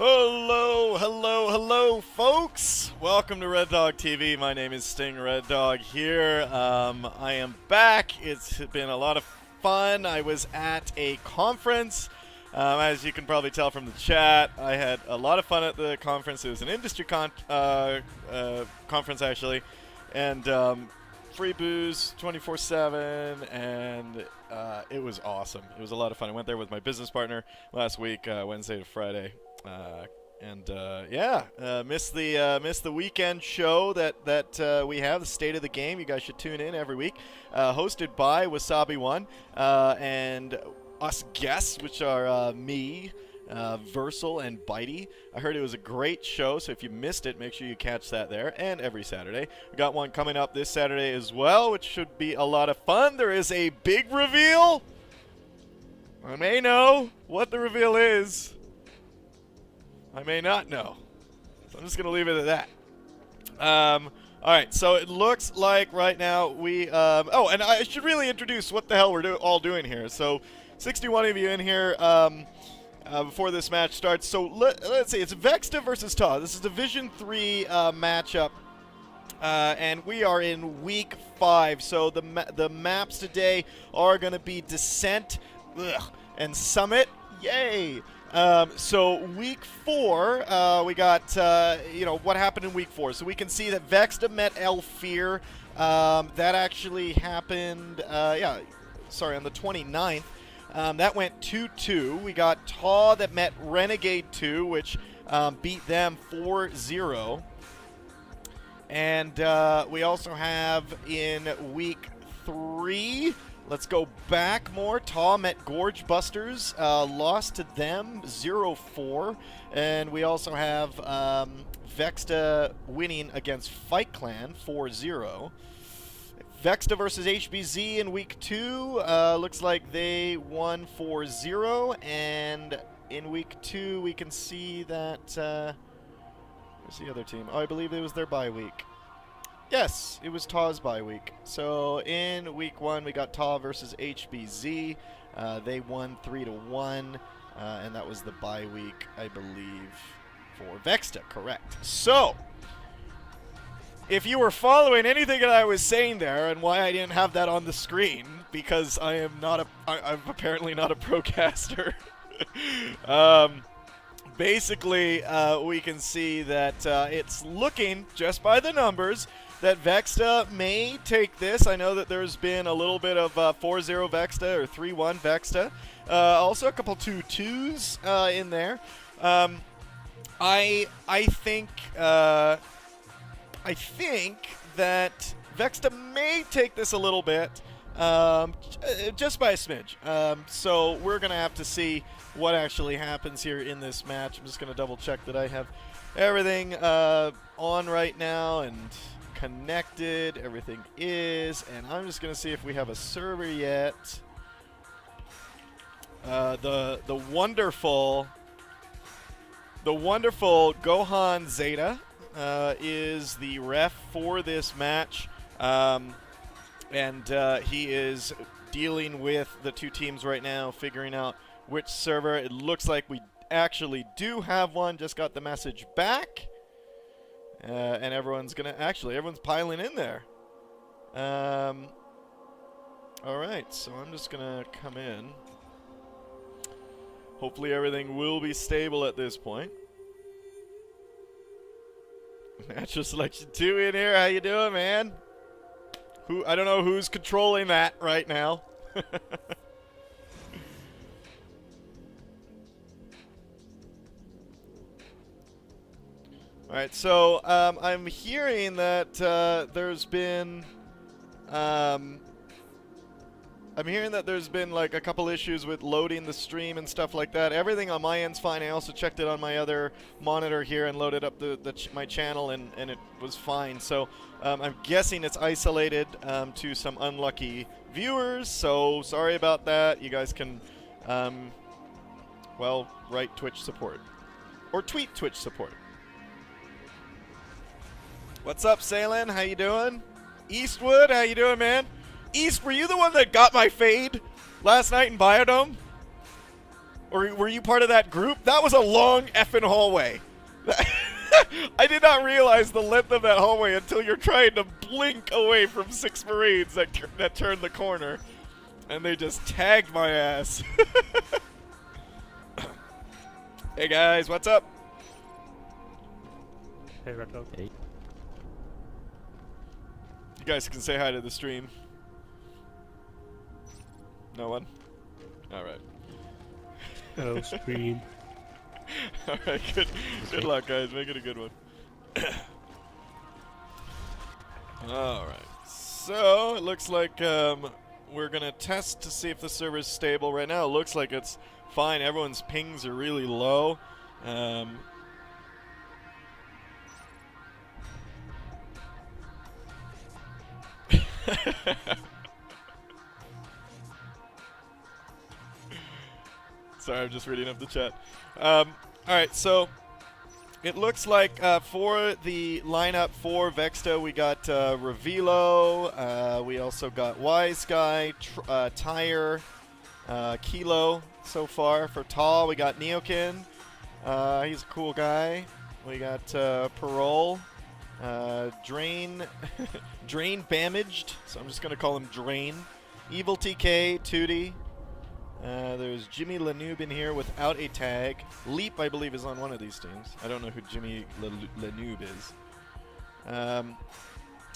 Hello, hello, hello, folks! Welcome to REDDOG.TV. My name is Sting Red Dog here. I am back. It's been a lot of fun. I was at a conference. As you can probably tell from the chat, I had a lot of fun at the conference. It was an industry conference, actually, and free booze 24/7, and it was awesome. It was a lot of fun. I went there with my business partner last week, Wednesday to Friday. Missed the weekend show that we have, the State of the Game. You guys should tune in every week. Hosted by Wasabi One and us guests, which are me, Versal, and Bitey. I heard it was a great show, so if you missed it, make sure you catch that there. And every Saturday, we got one coming up this Saturday as well, which should be a lot of fun. There is a big reveal. I may know what the reveal is. I may not know. So I'm just going to leave it at that. Alright, so it looks like right now we... and I should really introduce what the hell we're all doing here. So, 61 of you in here before this match starts. So, let's see. It's Vexta versus TAW. This is Division 3 matchup. And we are in Week 5. So, the maps today are going to be Descent and Summit. Yay! So Week 4, we got, what happened in Week 4. So we can see that Vexta met Elfear. That actually happened, on the 29th. That went 2-2. We got TAW that met Renegade 2, which beat them 4-0. And we also have in Week 3... Let's go back more. TAW met Gorge Busters, lost to them 0-4. And we also have Vexta winning against Fight Clan 4-0. Vexta versus HBZ in Week 2. Looks like they won 4-0. And in Week 2, we can see that... where's the other team? Oh, I believe it was their bye week. Yes, it was TAW's bye week. So in Week 1, we got TAW versus HBZ. They won 3-1, and that was the bye week, I believe, for Vexta. Correct. So, if you were following anything that I was saying there, and why I didn't have that on the screen, because I'm apparently not a procaster. Basically, we can see that it's looking, just by the numbers, that Vexta may take this. I know that there's been a little bit of 4-0 Vexta or 3-1 Vexta. Also a couple 2-2s in there. I think that Vexta may take this a little bit, just by a smidge. So we're gonna have to see what actually happens here in this match. I'm just gonna double check that I have everything on right now and connected. Everything is, and I'm just gonna see if we have a server yet. The wonderful Gohan Zeta is the ref for this match, and he is dealing with the two teams right now, figuring out which server. It looks like we actually do have one. Just got the message back. And everyone's piling in there. Alright, so I'm just gonna come in. Hopefully everything will be stable at this point. Natural Selection 2 in here. How you doing, man? I don't know who's controlling that right now. Alright, so I'm hearing that there's been like a couple issues with loading the stream and stuff like that. Everything on my end's fine. I also checked it on my other monitor here and loaded up my channel, and it was fine. So I'm guessing it's isolated to some unlucky viewers. So sorry about that. You guys can write Twitch support or tweet Twitch support. What's up, Salen? How you doing? Eastwood, how you doing, man? East, were you the one that got my fade last night in Biodome? Or were you part of that group? That was a long effing hallway. I did not realize the length of that hallway until you're trying to blink away from 6 Marines that turned the corner. And they just tagged my ass. Hey guys, what's up? Hey, REDDOG. Hey. You guys can say hi to the stream. No one? Alright. Hello, stream. Alright, good luck guys, make it a good one. Alright, so it looks like we're gonna test to see if the server is stable. Right now it looks like it's fine, everyone's pings are really low. Sorry, I'm just reading up the chat. Alright, so it looks like for the lineup for Vexta, we got Revilo, we also got Wise Guy, Tire, Kilo so far. For TAW, we got Neokin. He's a cool guy. We got Parole, Drain, Drain Bamaged, so I'm just going to call him Drain. Evil TK, Tootie. There's Jimmy Lanoob in here without a tag. Leap, I believe, is on one of these teams. I don't know who Jimmy Lanoob is.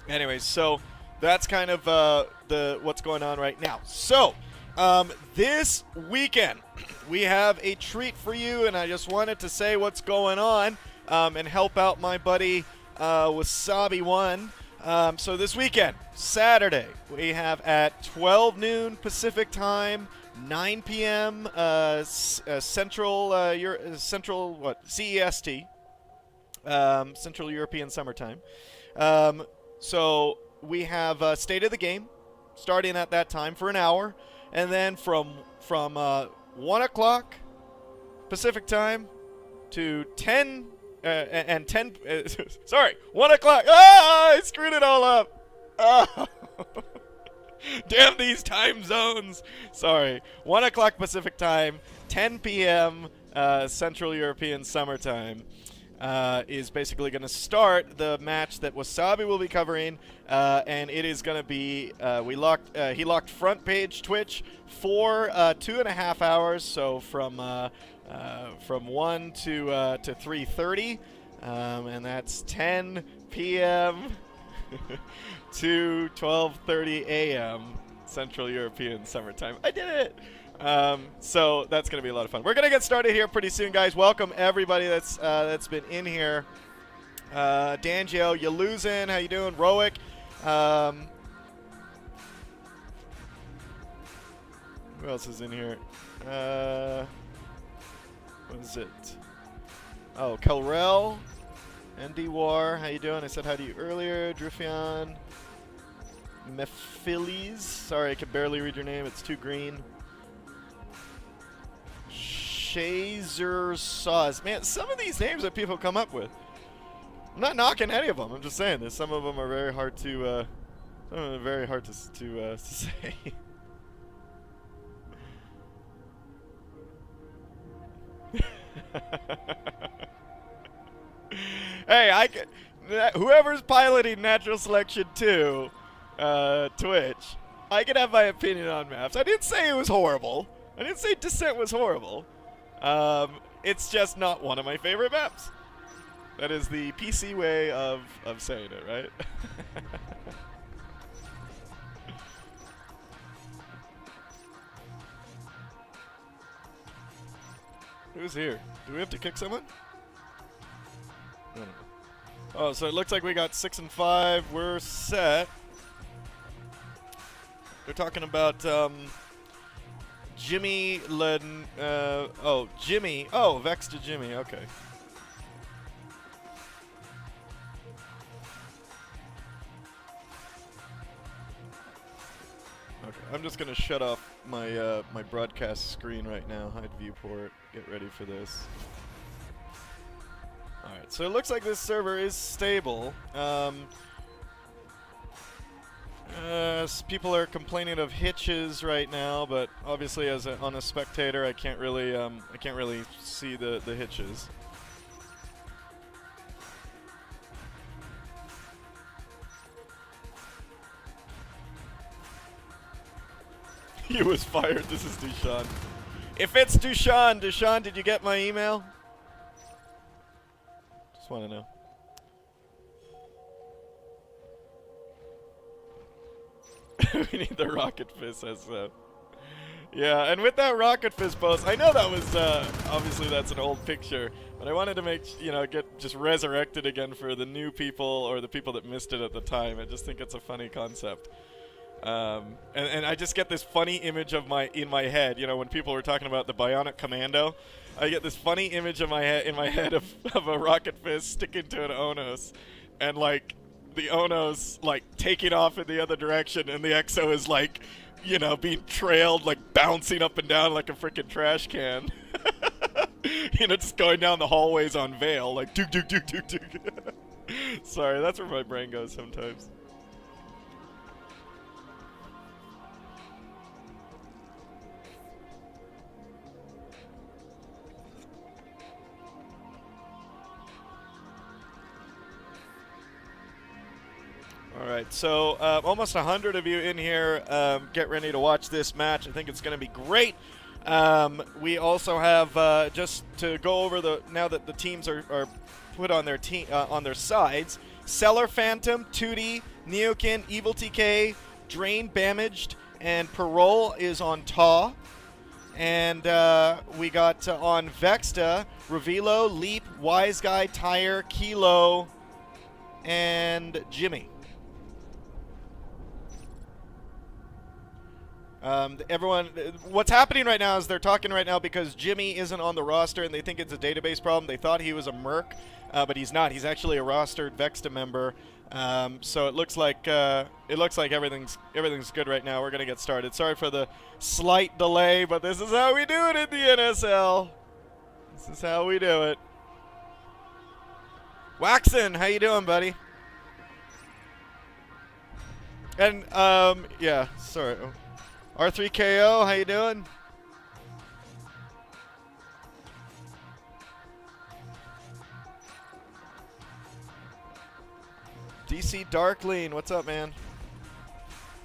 Anyways, so that's kind of what's going on right now. So, this weekend, we have a treat for you, and I just wanted to say what's going on and help out my buddy Wasabi1. So this weekend, Saturday, we have at 12 noon Pacific time, 9 p.m. Central CEST, Central European Summertime. So we have State of the Game starting at that time for an hour, and then from 1 o'clock Pacific time to 10 and 10. Sorry, 1 o'clock. Ah, I screwed it all up. Ah. Damn these time zones. Sorry. 1 o'clock Pacific time, 10 p.m. Central European Summertime is basically going to start the match that Wasabi will be covering, and it is going to be he locked front page Twitch for 2.5 hours, so from 1 to 3:30, and that's 10 p.m. to 12:30 a.m. Central European Summertime. I did it! So that's going to be a lot of fun. We're going to get started here pretty soon, guys. Welcome everybody that's been in here. Dangio, you losing? How you doing? Roic. Who else is in here? What is it? Oh, Kelrel. ND War, how you doing? I said hi to you earlier. Driffion. Mephiles. Sorry, I can barely read your name. It's too green. Shazer Saws. Man, some of these names that people come up with. I'm not knocking any of them. I'm just saying that some of them are very hard to say. Hey, whoever's piloting Natural Selection 2, Twitch, I can have my opinion on maps. I didn't say it was horrible. I didn't say Descent was horrible. It's just not one of my favorite maps. That is the PC way of saying it, right? Who's here? Do we have to kick someone? I don't know. Oh, so it looks like we got 6 and 5. We're set. They're talking about Jimmy Jimmy. Oh, Vexta Jimmy. Okay. Okay, I'm just gonna shut off my my broadcast screen right now. Hide viewport. Get ready for this. Alright, so it looks like this server is stable. People are complaining of hitches right now, but obviously, on a spectator, I can't really see the hitches. He was fired. This is Dushan. If it's Dushan, did you get my email? Just want to know. We need the Rocket Fist as yeah, and with that Rocket Fist post, I know that was obviously that's an old picture, but I wanted to make get just resurrected again for the new people or the people that missed it at the time. I just think it's a funny concept. And I just get this funny image of in my head, when people were talking about the Bionic Commando, I get this funny image in my head of a Rocket Fist sticking to an Onos, and like the Onos like taking off in the other direction, and the Exo is like, being trailed, like bouncing up and down like a freaking trash can. Just going down the hallways on Vale, like dook dook dook dook dook. Sorry, that's where my brain goes sometimes. All right, so almost 100 of you in here. Get ready to watch this match. I think it's going to be great. We also have just to go over now that the teams are put on their on their sides. Cellar Phantom, 2D, Neokin, Evil TK, Drain Damaged, and Parole is on TAW. And we got on Vexta, Revilo, Leap, Wise Guy, Tire, Kilo, and Jimmy. Everyone, what's happening right now is they're talking right now because Jimmy isn't on the roster and they think it's a database problem. They thought he was a merc, but he's not. He's actually a rostered Vexta member. So it looks like everything's good right now. We're gonna get started. Sorry for the slight delay, but this is how we do it in the NSL. This is how we do it. Waxon, how you doing, buddy? And yeah, sorry. R3KO, how you doing? DC Darklean, what's up, man?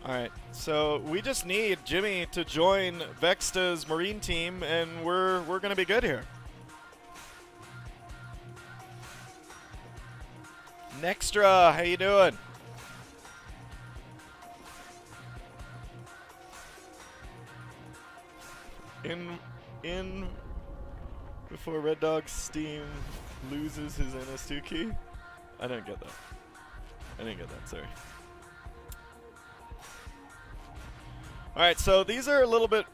Alright, so we just need Jimmy to join Vexta's Marine team, and we're gonna be good here. Nextra, how you doing? In before Red Dog Steam loses his NS2 key? I didn't get that. Sorry. Alright, so these are a little bit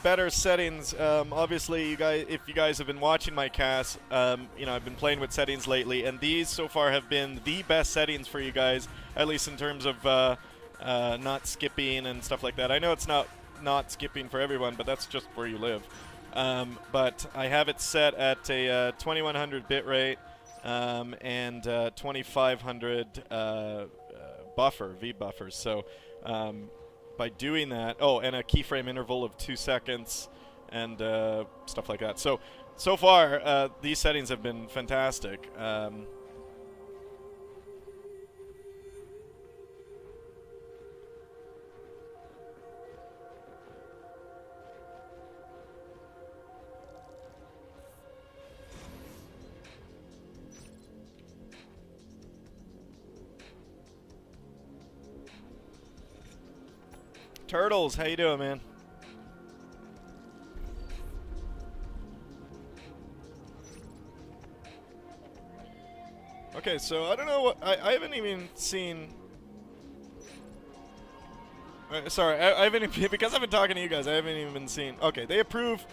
better settings. Obviously, if you guys have been watching my cast, I've been playing with settings lately, and these so far have been the best settings for you guys, at least in terms of not skipping and stuff like that. I know it's not skipping for everyone, but that's just where you live. But I have it set at a 2100 bitrate and 2500 V buffers. So by doing that, and a keyframe interval of 2 seconds and stuff like that. So far, these settings have been fantastic. Turtles, how you doing, man? Okay, so I don't know what I haven't even seen. Sorry, I haven't even, because I've been talking to you guys. I haven't even seen. Okay, they approve.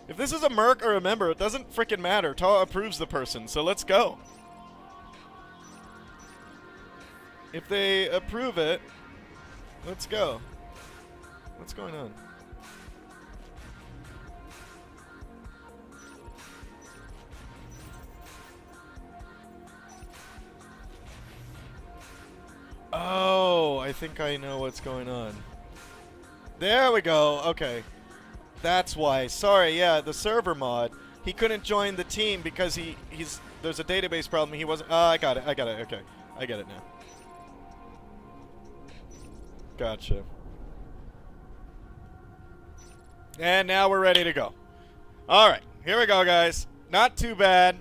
If this is a merc or a member, it doesn't freaking matter. TAW approves the person, so let's go. If they approve it, let's go. What's going on? Oh, I think I know what's going on. There we go. Okay. That's why. Sorry, yeah, the server mod. He couldn't join the team because he's there's a database problem. He wasn't. I got it. Okay. I get it now. Gotcha. And now we're ready to go. All right. Here we go, guys. Not too bad.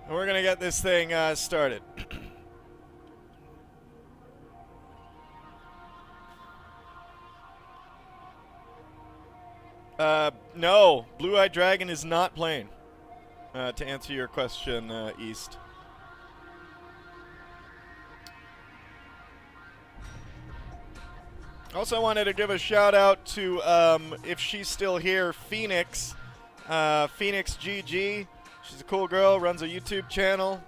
We're going to get this thing started. No, Blue-Eyed Dragon is not playing. To answer your question, East. Also wanted to give a shout out to, if she's still here, Phoenix. Phoenix GG. She's a cool girl, runs a YouTube channel.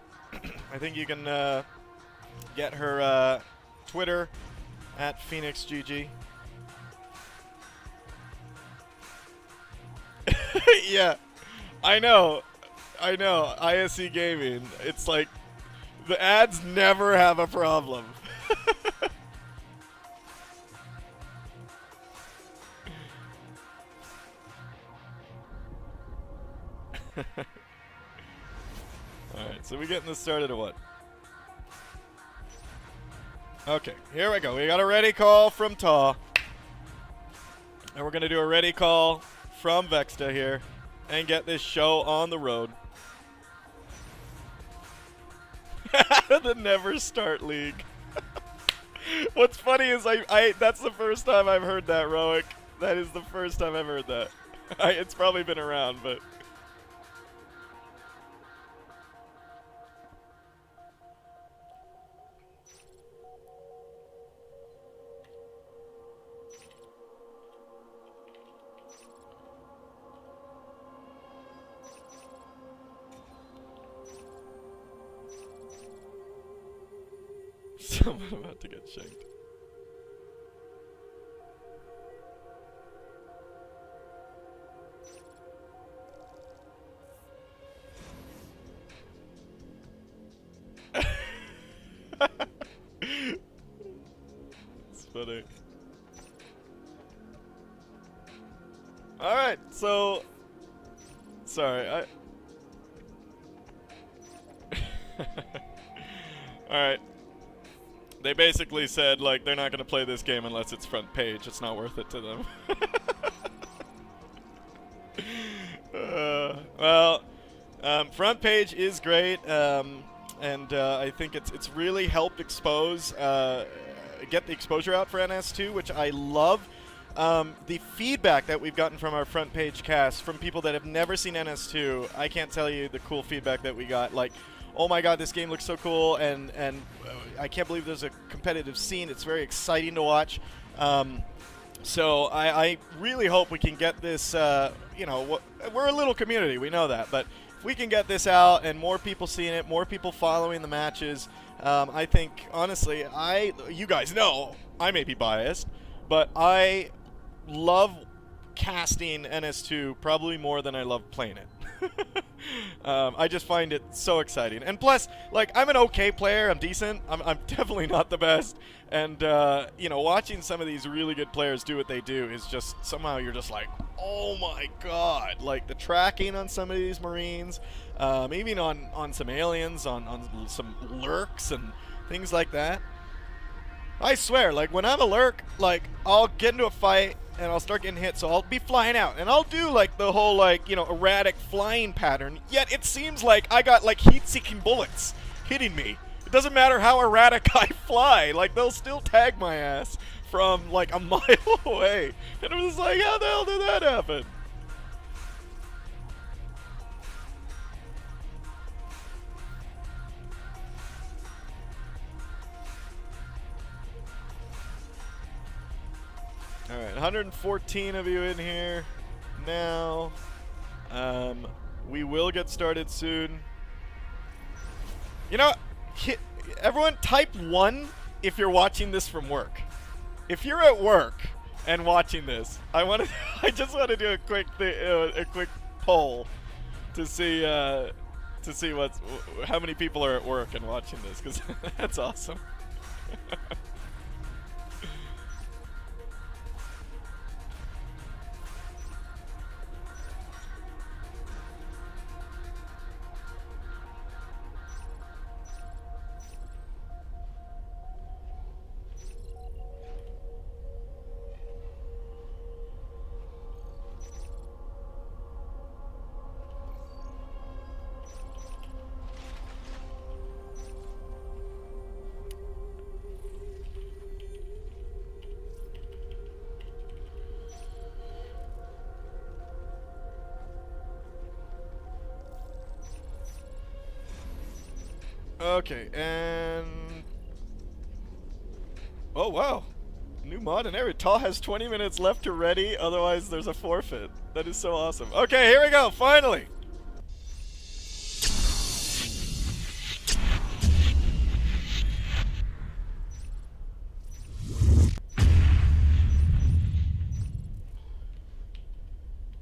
I think you can get her Twitter at Phoenix GG. Yeah, I know. ISE Gaming. It's like the ads never have a problem. Alright, so we getting this started or what? Okay, here we go. We got a ready call from TAW. And we're going to do a ready call from Vexta here and get this show on the road. The Never Start League. What's funny is I that's the first time I've heard that, Roic. That is the first time I've heard that. It's probably been around, but someone about to get shanked. It's funny. Alright, so sorry, Alright. They basically said, like, they're not going to play this game unless it's front page. It's not worth it to them. Well, front page is great, and I think it's really helped expose, get the exposure out for NS2, which I love. The feedback that we've gotten from our front page cast, from people that have never seen NS2, I can't tell you the cool feedback that we got. Like, oh my god, this game looks so cool, and I can't believe there's a competitive scene. It's very exciting to watch. So I really hope we can get this, you know, we're a little community, we know that, but if we can get this out and more people seeing it, more people following the matches, I think, honestly, you guys know, I may be biased, but I love casting NS2 probably more than I love playing it. I just find it so exciting. And plus, like, I'm an okay player. I'm decent. I'm definitely not the best. And, you know, watching some of these really good players do what they do is just, somehow you're just like, oh my god. Like, the tracking on some of these Marines, even on some aliens, on some lurks and things like that. I swear, like, when I'm a lurk, like, I'll get into a fight and I'll start getting hit, so I'll be flying out, and I'll do, like, the whole, like, you know, erratic flying pattern, yet it seems like I got, like, heat-seeking bullets hitting me. It doesn't matter how erratic I fly, like, they'll still tag my ass from, like, a mile away. And I'm just like, how the hell did that happen? Alright, 114 of you in here now. We will get started soon. You know, everyone type 1 if you're watching this from work. If you're at work and watching this, I just want to do a quick poll to see how many people are at work and watching this, because that's awesome. Okay, and oh wow, new mod and every TAW has 20 minutes left to ready. Otherwise, there's a forfeit. That is so awesome. Okay, here we go. Finally.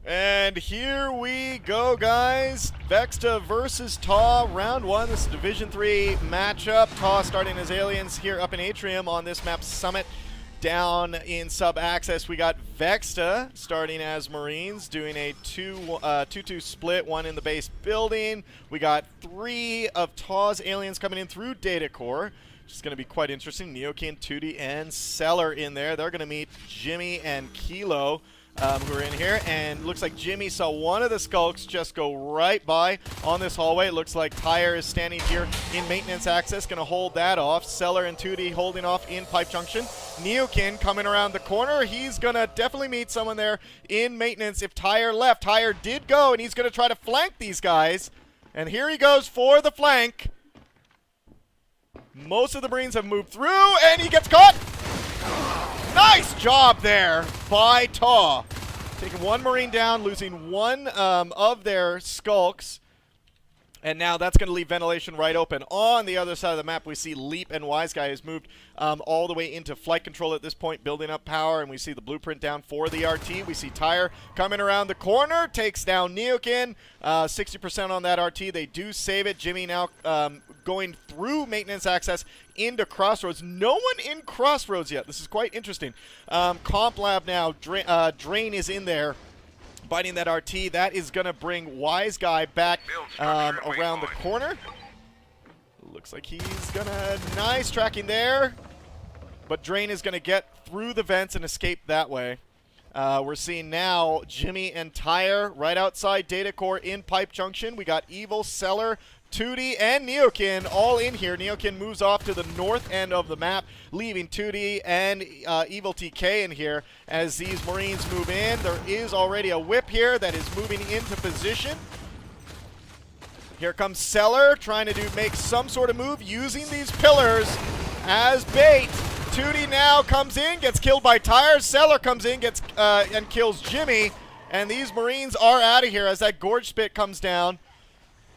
And here we go, guys. Vexta versus TAW, round 1. This is Division 3 matchup. TAW starting as aliens here up in Atrium on this map Summit. Down in sub-access, we got Vexta starting as Marines, doing a 2-2 split, one in the base building. We got 3 of TAW's aliens coming in through data core, which is going to be quite interesting. Neokin, Tootie, and Seller in there. They're going to meet Jimmy and Kilo. Who are in here, and looks like Jimmy saw one of the skulks just go right by on this hallway. It looks like Tyre is standing here in maintenance access, going to hold that off. Seller and Tootie holding off in pipe junction. Neokin coming around the corner. He's going to definitely meet someone there in maintenance if Tyre left. Tyre did go, and he's going to try to flank these guys. And here he goes for the flank. Most of the Marines have moved through, and he gets caught. Nice job there by TAW. Taking one Marine down, losing one of their skulks. And now that's going to leave ventilation right open. On the other side of the map, we see Leap and Wise Guy has moved all the way into flight control at this point, building up power, and we see the blueprint down for the RT. We see Tyre coming around the corner, takes down Neokin, 60% on that RT. They do save it. Jimmy now going through maintenance access into Crossroads. No one in Crossroads yet. This is quite interesting. Comp Lab now, Drain is in there, biting that RT. That is going to bring Wise Guy back around the corner. Looks like he's going to... Nice tracking there. But Drain is going to get through the vents and escape that way. We're seeing now Jimmy and Tyre right outside Data Core in Pipe Junction. We got Evil, Seller, Tootie, and Neokin all in here. Neokin moves off to the north end of the map, leaving Tootie and Evil TK in here. As these Marines move in, there is already a whip here that is moving into position. Here comes Seller, trying to make some sort of move, using these pillars as bait. Tootie now comes in, gets killed by Tyre. Seller comes in, gets and kills Jimmy. And these Marines are out of here as that Gorge Spit comes down.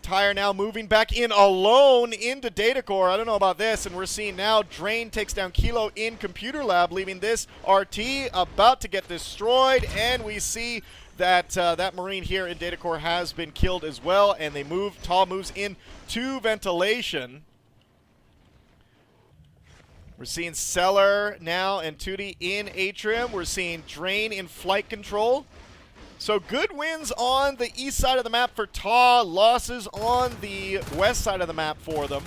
Tyre now moving back in alone into Data Core. I don't know about this. And we're seeing now Drain takes down Kilo in Computer Lab, leaving this RT about to get destroyed. And we see that that Marine here in Data Core has been killed as well. And they move. TAW moves in to ventilation. We're seeing Seller now and Tootie in Atrium. We're seeing Drain in flight control. So good wins on the east side of the map for TAW, losses on the west side of the map for them.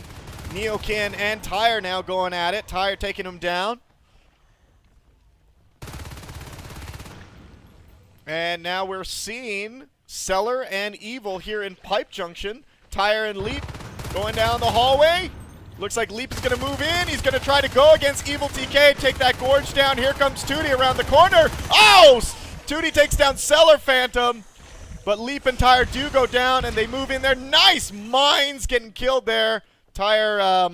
Neokin and Tyre now going at it. Tyre taking him down. And now we're seeing Seller and Evil here in Pipe Junction. Tyre and Leap going down the hallway. Looks like Leap is going to move in. He's going to try to go against Evil TK, take that Gorge down. Here comes Tootie around the corner. Oh! Tootie takes down Seller Phantom, but Leap and Tyre do go down, and they move in there. Nice mines getting killed there. Tyre,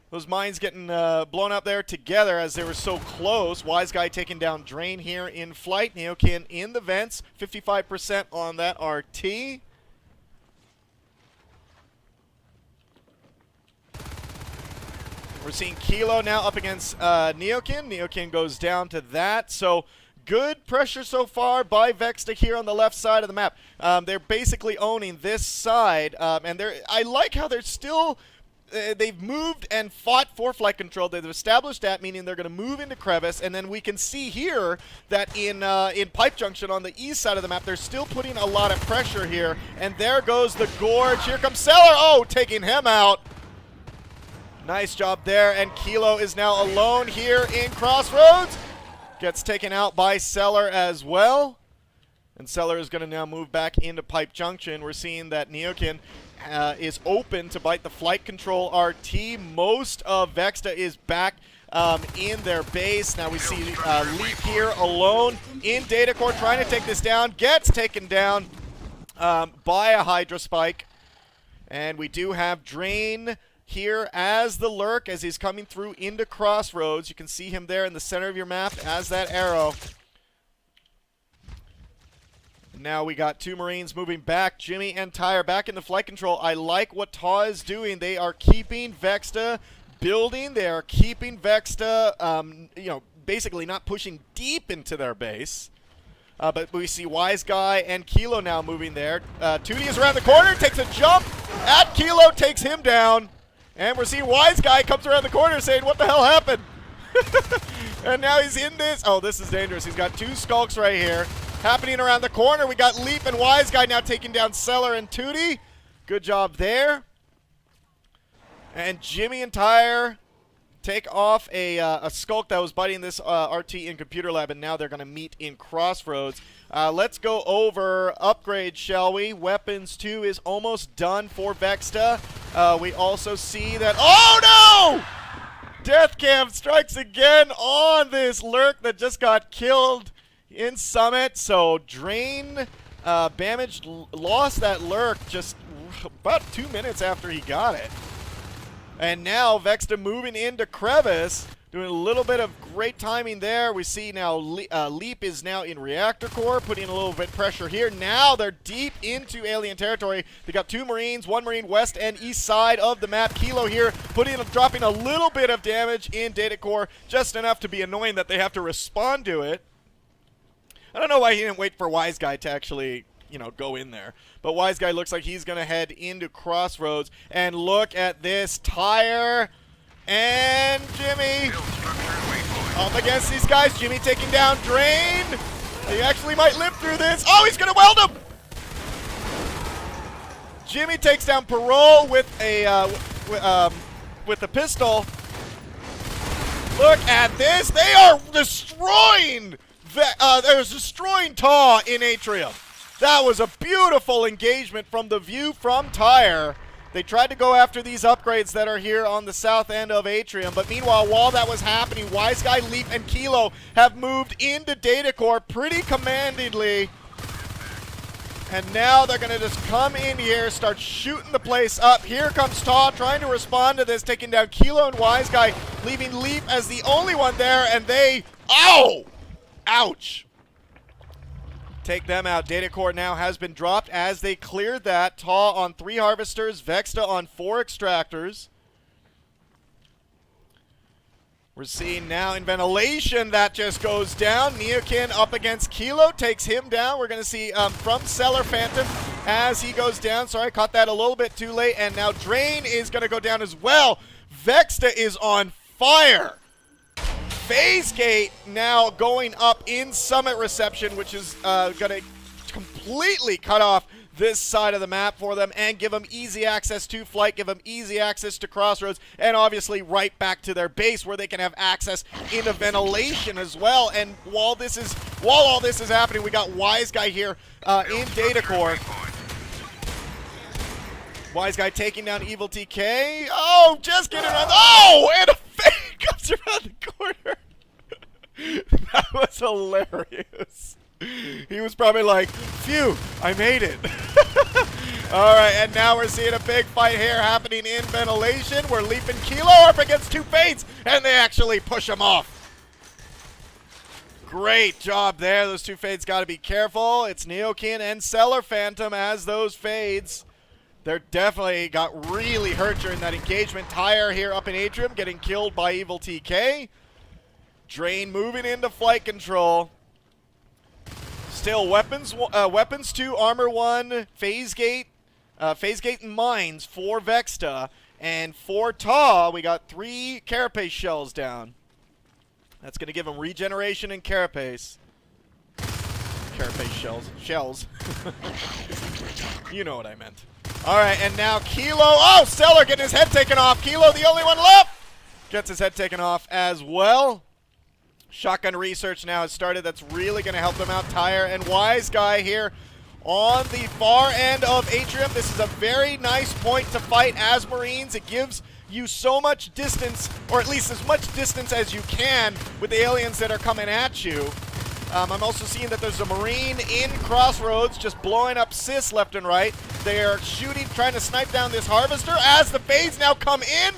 those mines getting blown up there together as they were so close. Wise Guy taking down Drain here in flight. Neokin in the vents, 55% on that RT. We're seeing Kilo now up against Neokin. Neokin goes down to that. So good pressure so far by Vexta here on the left side of the map. They're basically owning this side. And I like how they're still they've moved and fought for flight control. They've established that, meaning they're going to move into crevice, and then we can see here that in Pipe Junction on the east side of the map, they're still putting a lot of pressure here. And there goes the Gorge. Here comes Cellar. Oh, taking him out. Nice job there, and Kilo is now alone here in Crossroads. Gets taken out by Cellar as well. And Cellar is going to now move back into Pipe Junction. We're seeing that Neokin is open to bite the flight control RT. Most of Vexta is back in their base. Now we see Leap here alone in Data Core trying to take this down. Gets taken down by a Hydra Spike. And we do have Drain here as the lurk as he's coming through into Crossroads. You can see him there in the center of your map as that arrow. Now we got two Marines moving back. Jimmy and Tyre back into flight control. I like what TAW is doing. They are keeping Vexta building. They are keeping Vexta, you know, basically not pushing deep into their base. But we see Wise Guy and Kilo now moving there. Tootie is around the corner, takes a jump at Kilo, takes him down. And we're seeing Wise Guy comes around the corner saying, what the hell happened? And now he's in this. Oh, this is dangerous. He's got two skulks right here. Happening around the corner. We got Leap and Wise Guy now taking down Cellar and Tootie. Good job there. And Jimmy and Tyre take off a skulk that was biting this RT in Computer Lab, and now they're going to meet in Crossroads. Let's go over upgrades, shall we? Weapons 2 is almost done for Vexta. We also see that... Oh, no! Death Cam strikes again on this lurk that just got killed in Summit. So Drain lost that lurk just about 2 minutes after he got it. And now Vexta moving into Crevice, doing a little bit of great timing there. We see now Leap is now in Reactor Core, putting a little bit of pressure here. Now they're deep into alien territory. They got two Marines, one Marine west and east side of the map. Kilo here dropping a little bit of damage in Data Core, just enough to be annoying that they have to respond to it. I don't know why he didn't wait for Wise Guy to actually, you know, go in there. But Wise Guy looks like he's going to head into Crossroads. And look at this. Tyre and Jimmy up against these guys. Jimmy taking down Drain. He actually might live through this. Oh, he's going to weld him. Jimmy takes down Parole with a pistol. Look at this. They are destroying. There's destroying TAW in Atrium. That was a beautiful engagement from the view from Tyre. They tried to go after these upgrades that are here on the south end of Atrium, but meanwhile, while that was happening, Wise Guy, Leap, and Kilo have moved into Data Core pretty commandingly. And now they're going to just come in here, start shooting the place up. Here comes TAW trying to respond to this, taking down Kilo and Wise Guy, leaving Leap as the only one there, and they... Ow! Ouch! Take them out. Data Core now has been dropped as they cleared that. TAW on 3 Harvesters, Vexta on 4 Extractors. We're seeing now in Ventilation that just goes down. Neokin up against Kilo, takes him down. We're going to see from Cellar Phantom as he goes down. Sorry, I caught that a little bit too late. And now Drain is going to go down as well. Vexta is on fire. Phase Gate now going up in Summit Reception, which is going to completely cut off this side of the map for them and give them easy access to flight, give them easy access to Crossroads, and obviously right back to their base where they can have access into Ventilation as well. And while all this is happening, we got Wise Guy here in Data Core. Wise Guy taking down Evil TK. Oh, just getting around. Oh, and a fake comes around the corner. That was hilarious. He was probably like, phew, I made it. All right, and now we're seeing a big fight here happening in Ventilation. We're leaping Kilo up against 2 Fates, and they actually push him off. Great job there. Those 2 Fades got to be careful. It's Neokin and Cellar Phantom as those Fades. They're definitely got really hurt during that engagement. Tyre here up in Atrium getting killed by Evil TK. Drain moving into flight control. Still weapons 2, armor 1, phase gate and mines for Vexta. And for TAW, we got 3 carapace shells down. That's going to give him regeneration and carapace. Carapace shells. Shells. You know what I meant. All right, and now Kilo. Oh, Stellar getting his head taken off. Kilo, the only one left, gets his head taken off as well. Shotgun research now has started. That's really going to help them out. Tire and Wise Guy here on the far end of Atrium. This is a very nice point to fight as Marines. It gives you so much distance, or at least as much distance as you can with the aliens that are coming at you. I'm also seeing that there's a Marine in Crossroads just blowing up Sis left and right. They're shooting, trying to snipe down this Harvester as the Fades now come in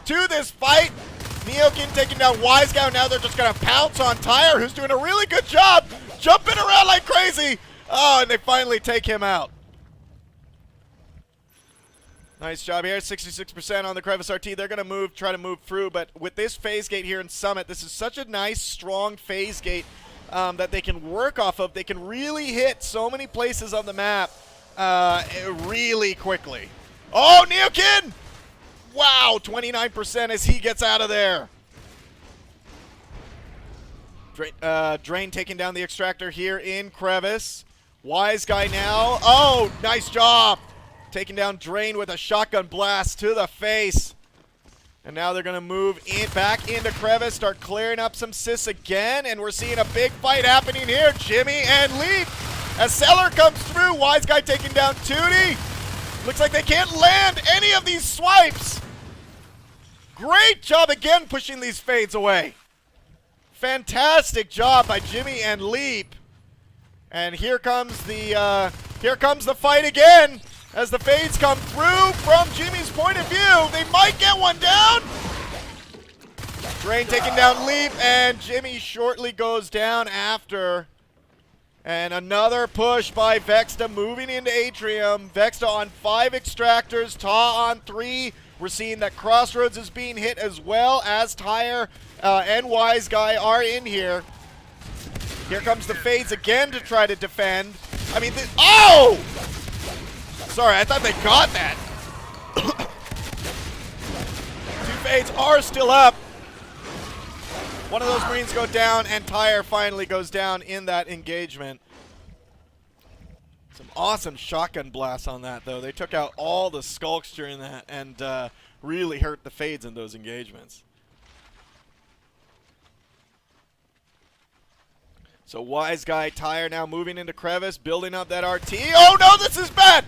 to this fight. Neokin taking down Wise Guy. Now they're just going to pounce on Tire, who's doing a really good job jumping around like crazy. Oh, and they finally take him out. Nice job here, 66% on the Crevice RT. They're going to try to move through, but with this phase gate here in Summit, this is such a nice, strong phase gate that they can work off of. They can really hit so many places on the map really quickly. Oh, Neokin! Wow, 29% as he gets out of there. Drain taking down the Extractor here in Crevice. Wise Guy now. Oh, nice job. Taking down Drain with a shotgun blast to the face. And now they're going to move back into Crevice, start clearing up some Sis again, and we're seeing a big fight happening here. Jimmy and Leap. As Seller comes through, Wise Guy taking down Tootie. Looks like they can't land any of these swipes. Great job again pushing these Fades away. Fantastic job by Jimmy and Leap. And here comes the fight again. As the Fades come through from Jimmy's point of view, they might get one down. Drain taking down Leap, and Jimmy shortly goes down after. And another push by Vexta moving into Atrium. Vexta on 5 Extractors, TAW on 3. We're seeing that Crossroads is being hit as well as Tire and Wise Guy are in here. Here comes the Fades again to try to defend. I mean, oh! Sorry, I thought they got that. 2 Fades are still up. One of those Marines go down, and Tire finally goes down in that engagement. Some awesome shotgun blasts on that, though. They took out all the skulks during that and really hurt the Fades in those engagements. So Wise Guy, Tire now moving into Crevice, building up that RT. Oh no, this is bad!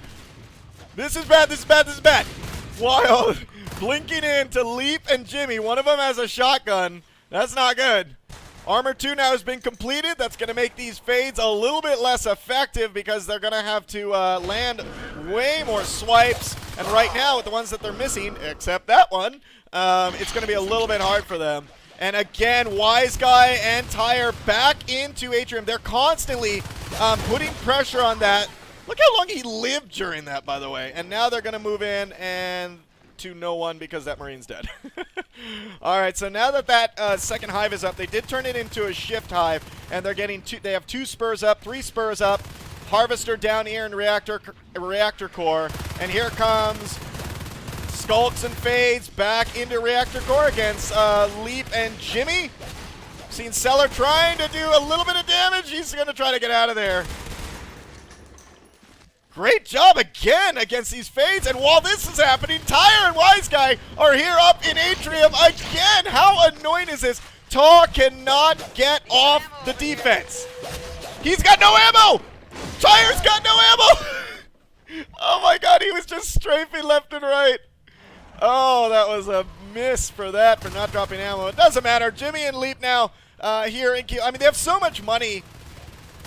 This is bad, this is bad, this is bad. Wild blinking in to Leap and Jimmy. One of them has a shotgun. That's not good. Armor 2 now has been completed. That's going to make these Fades a little bit less effective because they're going to have to land way more swipes. And right now, with the ones that they're missing, except that one, it's going to be a little bit hard for them. And again, Wise Guy and Tire back into Atrium. They're constantly putting pressure on that. Look how long he lived during that, by the way. And now they're going to move in and to no one because that Marine's dead. All right, so now that second hive is up, they did turn it into a shift hive, and they're getting they have 2 spurs up, 3 spurs up, Harvester down here in reactor core, and here comes Skulks and Fades back into reactor core against Leap and Jimmy. Seen Seller trying to do a little bit of damage. He's going to try to get out of there. Great job again against these Fades, and while this is happening, Tire and Wise Guy are here up in Atrium again. How annoying is this? TAW cannot get off the defense. He's got no ammo! Tire's got no ammo! Oh my god, he was just strafing left and right. Oh, that was a miss for that, for not dropping ammo. It doesn't matter. Jimmy and Leap now here in I mean, they have so much money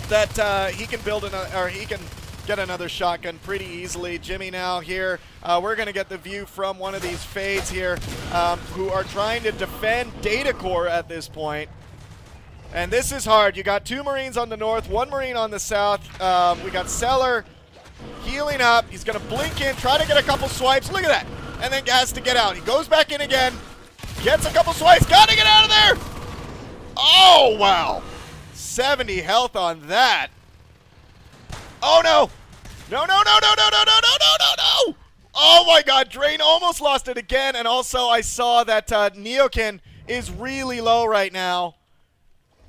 that he can build another, or he can get another shotgun pretty easily. Jimmy now here. We're going to get the view from one of these Fades here who are trying to defend Data Core at this point. And this is hard. You got 2 Marines on the north, 1 Marine on the south. We got Seller healing up. He's going to blink in, try to get a couple swipes. Look at that. And then has to get out. He goes back in again, gets a couple swipes, got to get out of there. Oh, wow. 70 health on that. Oh, no. No, no, no, no, no, no, no, no, no, no, no. Oh my god, Drain almost lost it again, and also I saw that Neokin is really low right now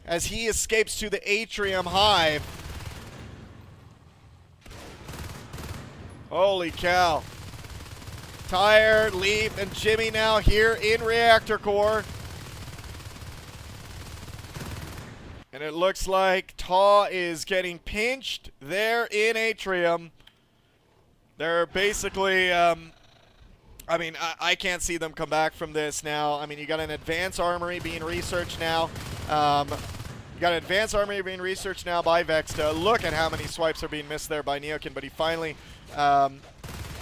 as he escapes to the Atrium Hive. Holy cow. Tire, Leap, and Jimmy now here in Reactor Core. And it looks like TAW is getting pinched there in Atrium. They're basically, I mean, I can't see them come back from this now. I mean, you got an advanced armory being researched now. You got an advanced armory being researched now by Vexta. Look at how many swipes are being missed there by Neokin, but he finally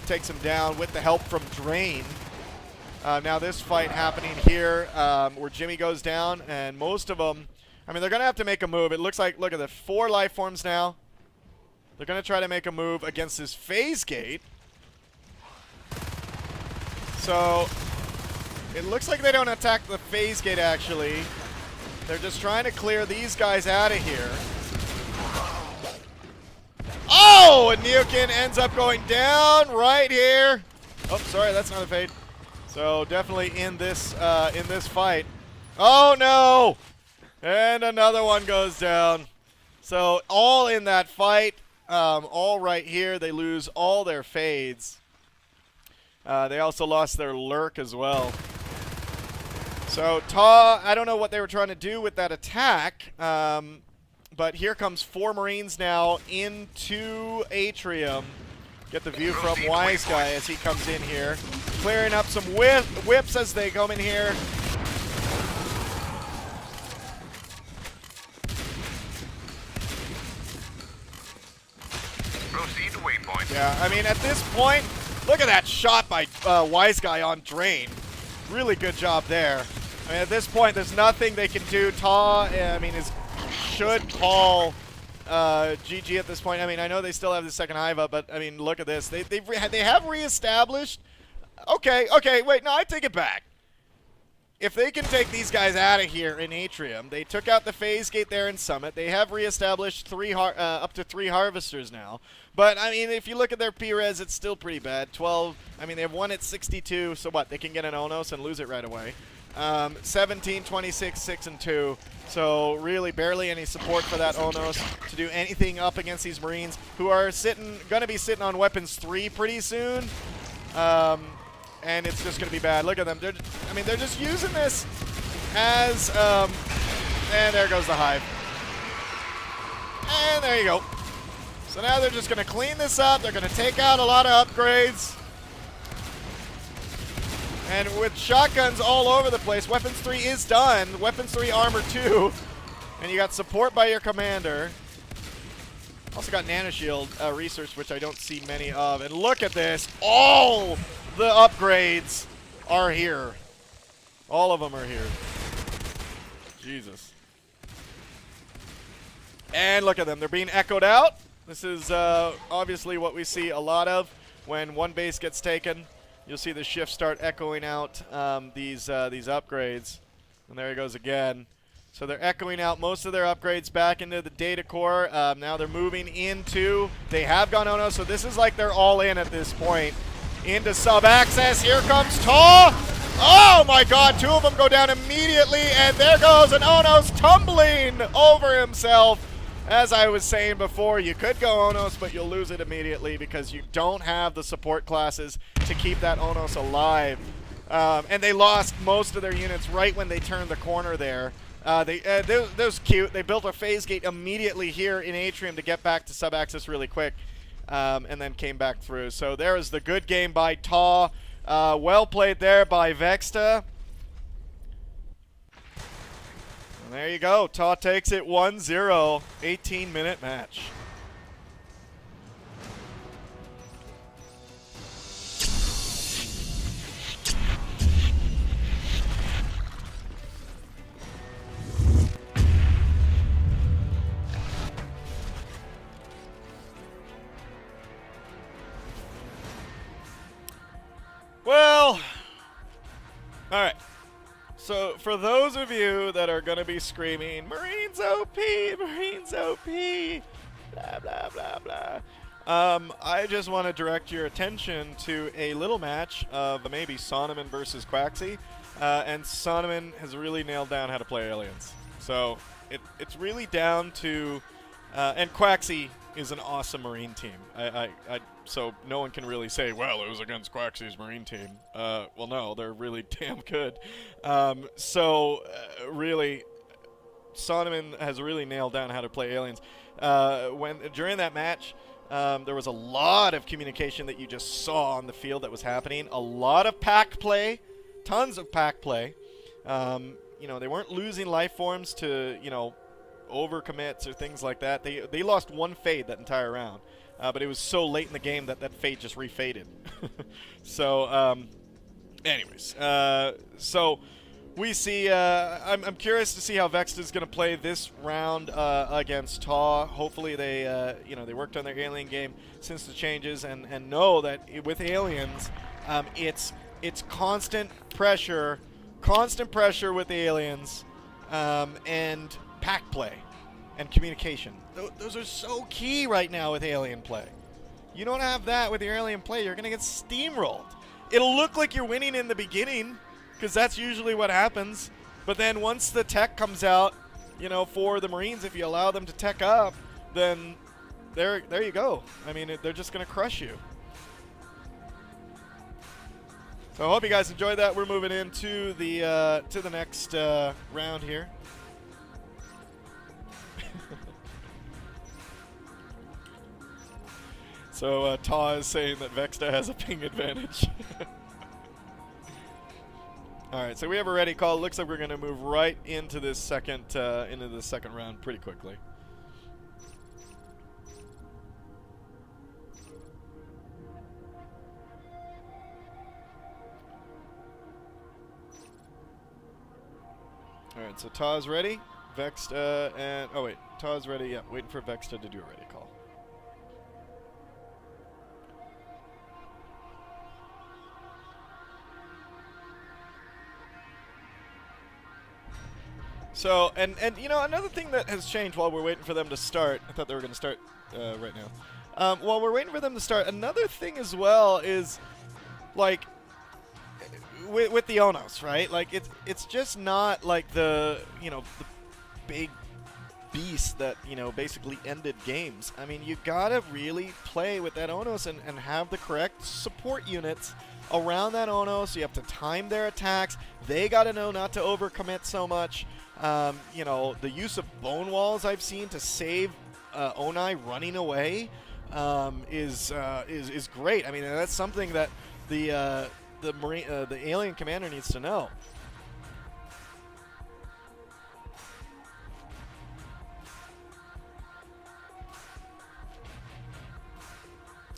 takes him down with the help from Drain. Now this fight happening here where Jimmy goes down, and most of them, I mean, they're going to have to make a move. It looks like, look at the 4 life forms now. They're going to try to make a move against this phase gate. So it looks like they don't attack the phase gate, actually. They're just trying to clear these guys out of here. Oh, and Neokin ends up going down right here. Oh, sorry, that's not a fade. So definitely in this fight. Oh no! And another one goes down. So all in that fight, all right here. They lose all their fades. They also lost their lurk as well. So TAW, I don't know what they were trying to do with that attack. But here comes 4 Marines now into Atrium. Get the view from Wise Guy as he comes in here. Clearing up some whips as they come in here. Proceed to waypoint. Yeah, I mean, at this point, look at that shot by Wise Guy on Drain. Really good job there. I mean, at this point, there's nothing they can do. TAW, I mean, should call GG at this point. I mean, I know they still have the second hive up, but I mean, look at this. They have reestablished. Okay, wait, no, I take it back. If they can take these guys out of here in Atrium, they took out the phase gate there in Summit. They have reestablished up to 3 harvesters now. But I mean, if you look at their P-res, it's still pretty bad. 12. I mean, they have 1 at 62. So what? They can get an Onos and lose it right away. 17, 26, 6, and 2. So really barely any support for that Onos to do anything up against these Marines who are going to be sitting on weapons 3 pretty soon. And it's just going to be bad. Look at them. They're just using this as, and there goes the hive. And there you go. So now they're just going to clean this up. They're going to take out a lot of upgrades. And with shotguns all over the place, Weapons 3 is done. Weapons 3 Armor 2. And you got support by your commander. Also got Nanoshield research, which I don't see many of. And look at this. All the upgrades are here. All of them are here. Jesus. And look at them. They're being echoed out. This is obviously what we see a lot of when one base gets taken. You'll see the shift start echoing out these upgrades. And there he goes again. So they're echoing out most of their upgrades back into the data core. Now they're moving into, they have gone Ono, so this is like they're all in at this point. Into sub-access, here comes TAW! Oh my god, 2 of them go down immediately, and there goes an Onos tumbling over himself. As I was saying before, you could go Onos, but you'll lose it immediately because you don't have the support classes to keep that Onos alive. And they lost most of their units right when they turned the corner there. That was cute. They built a phase gate immediately here in Atrium to get back to sub-access really quick, and then came back through. So there is the good game by TAW. Well played there by Vexta. And there you go. TAW takes it 1-0. 18-minute match. Well, all right. So for those of you that are going to be screaming, Marines OP, Marines OP, blah, blah, blah, I just want to direct your attention to a little match of maybe Sonneman versus Quaxi, and Sonneman has really nailed down how to play aliens. So it's really down to, and Quaxi is an awesome Marine team. So no one can really say, well, it was against Quaxi's Marine team. Well, no, they're really damn good. Really, Sonneman has really nailed down how to play aliens. During that match, there was a lot of communication that you just saw on the field that was happening. A lot of pack play, tons of pack play. They weren't losing life forms to, overcommits or things like that. They lost one fade that entire round, but it was so late in the game that that fade just refaded. So, so we see. I'm curious to see how Vexta is going to play this round against TAW. Hopefully they worked on their alien game since the changes and know that with aliens, it's constant pressure with the aliens, and pack play and communication. Those are so key right now with alien play. You don't have that with your alien play, you're going to get steamrolled. It'll look like you're winning in the beginning, because that's usually what happens. But then once the tech comes out, for the Marines, if you allow them to tech up, then there you go. I mean, they're just going to crush you. So I hope you guys enjoyed that. We're moving into the next round here. So TAW is saying that Vexta has a ping advantage. All right, so we have a ready call. Looks like we're going to move right into this second round pretty quickly. All right, so TAW's ready. Vexta and TAW's ready. Yeah, waiting for Vexta to do a ready call. So, and another thing that has changed while we're waiting for them to start, I thought they were going to start right now. While we're waiting for them to start, another thing as well is, like, with the Onos, right? Like, it's just not like the big beast that, basically ended games. I mean, you gotta really play with that Onos and have the correct support units around that Onos. You have to time their attacks. They gotta know not to overcommit so much. The use of bone walls I've seen to save Onai running away is great. I mean, that's something that the alien commander needs to know.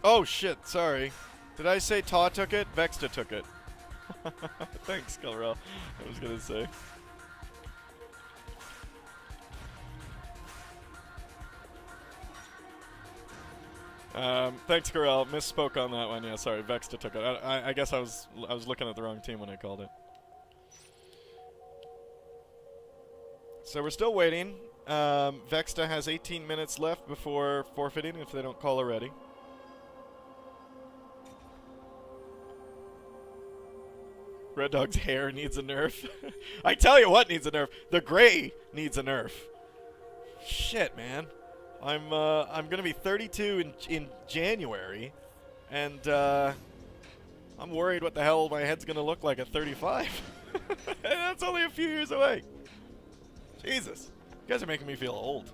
Oh shit! Sorry, did I say TAW took it? Vexta took it. Thanks, Colrell. I was gonna say. Thanks, Corel. Misspoke on that one. Yeah, sorry. Vexta took it. I guess I was looking at the wrong team when I called it. So we're still waiting. Vexta has 18 minutes left before forfeiting if they don't call already. Red Dog's hair needs a nerf. I tell you what needs a nerf. The gray needs a nerf. Shit, man. I'm gonna be 32 in January, and I'm worried what the hell my head's gonna look like at 35. And that's only a few years away. Jesus, you guys are making me feel old.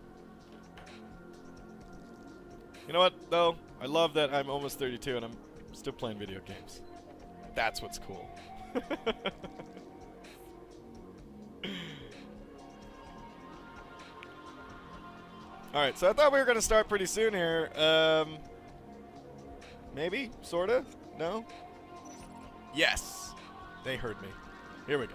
You know what, though? I love that I'm almost 32 and I'm still playing video games. That's what's cool. Alright, so I thought we were going to start pretty soon here. Maybe? Sorta? No? Yes! They heard me. Here we go.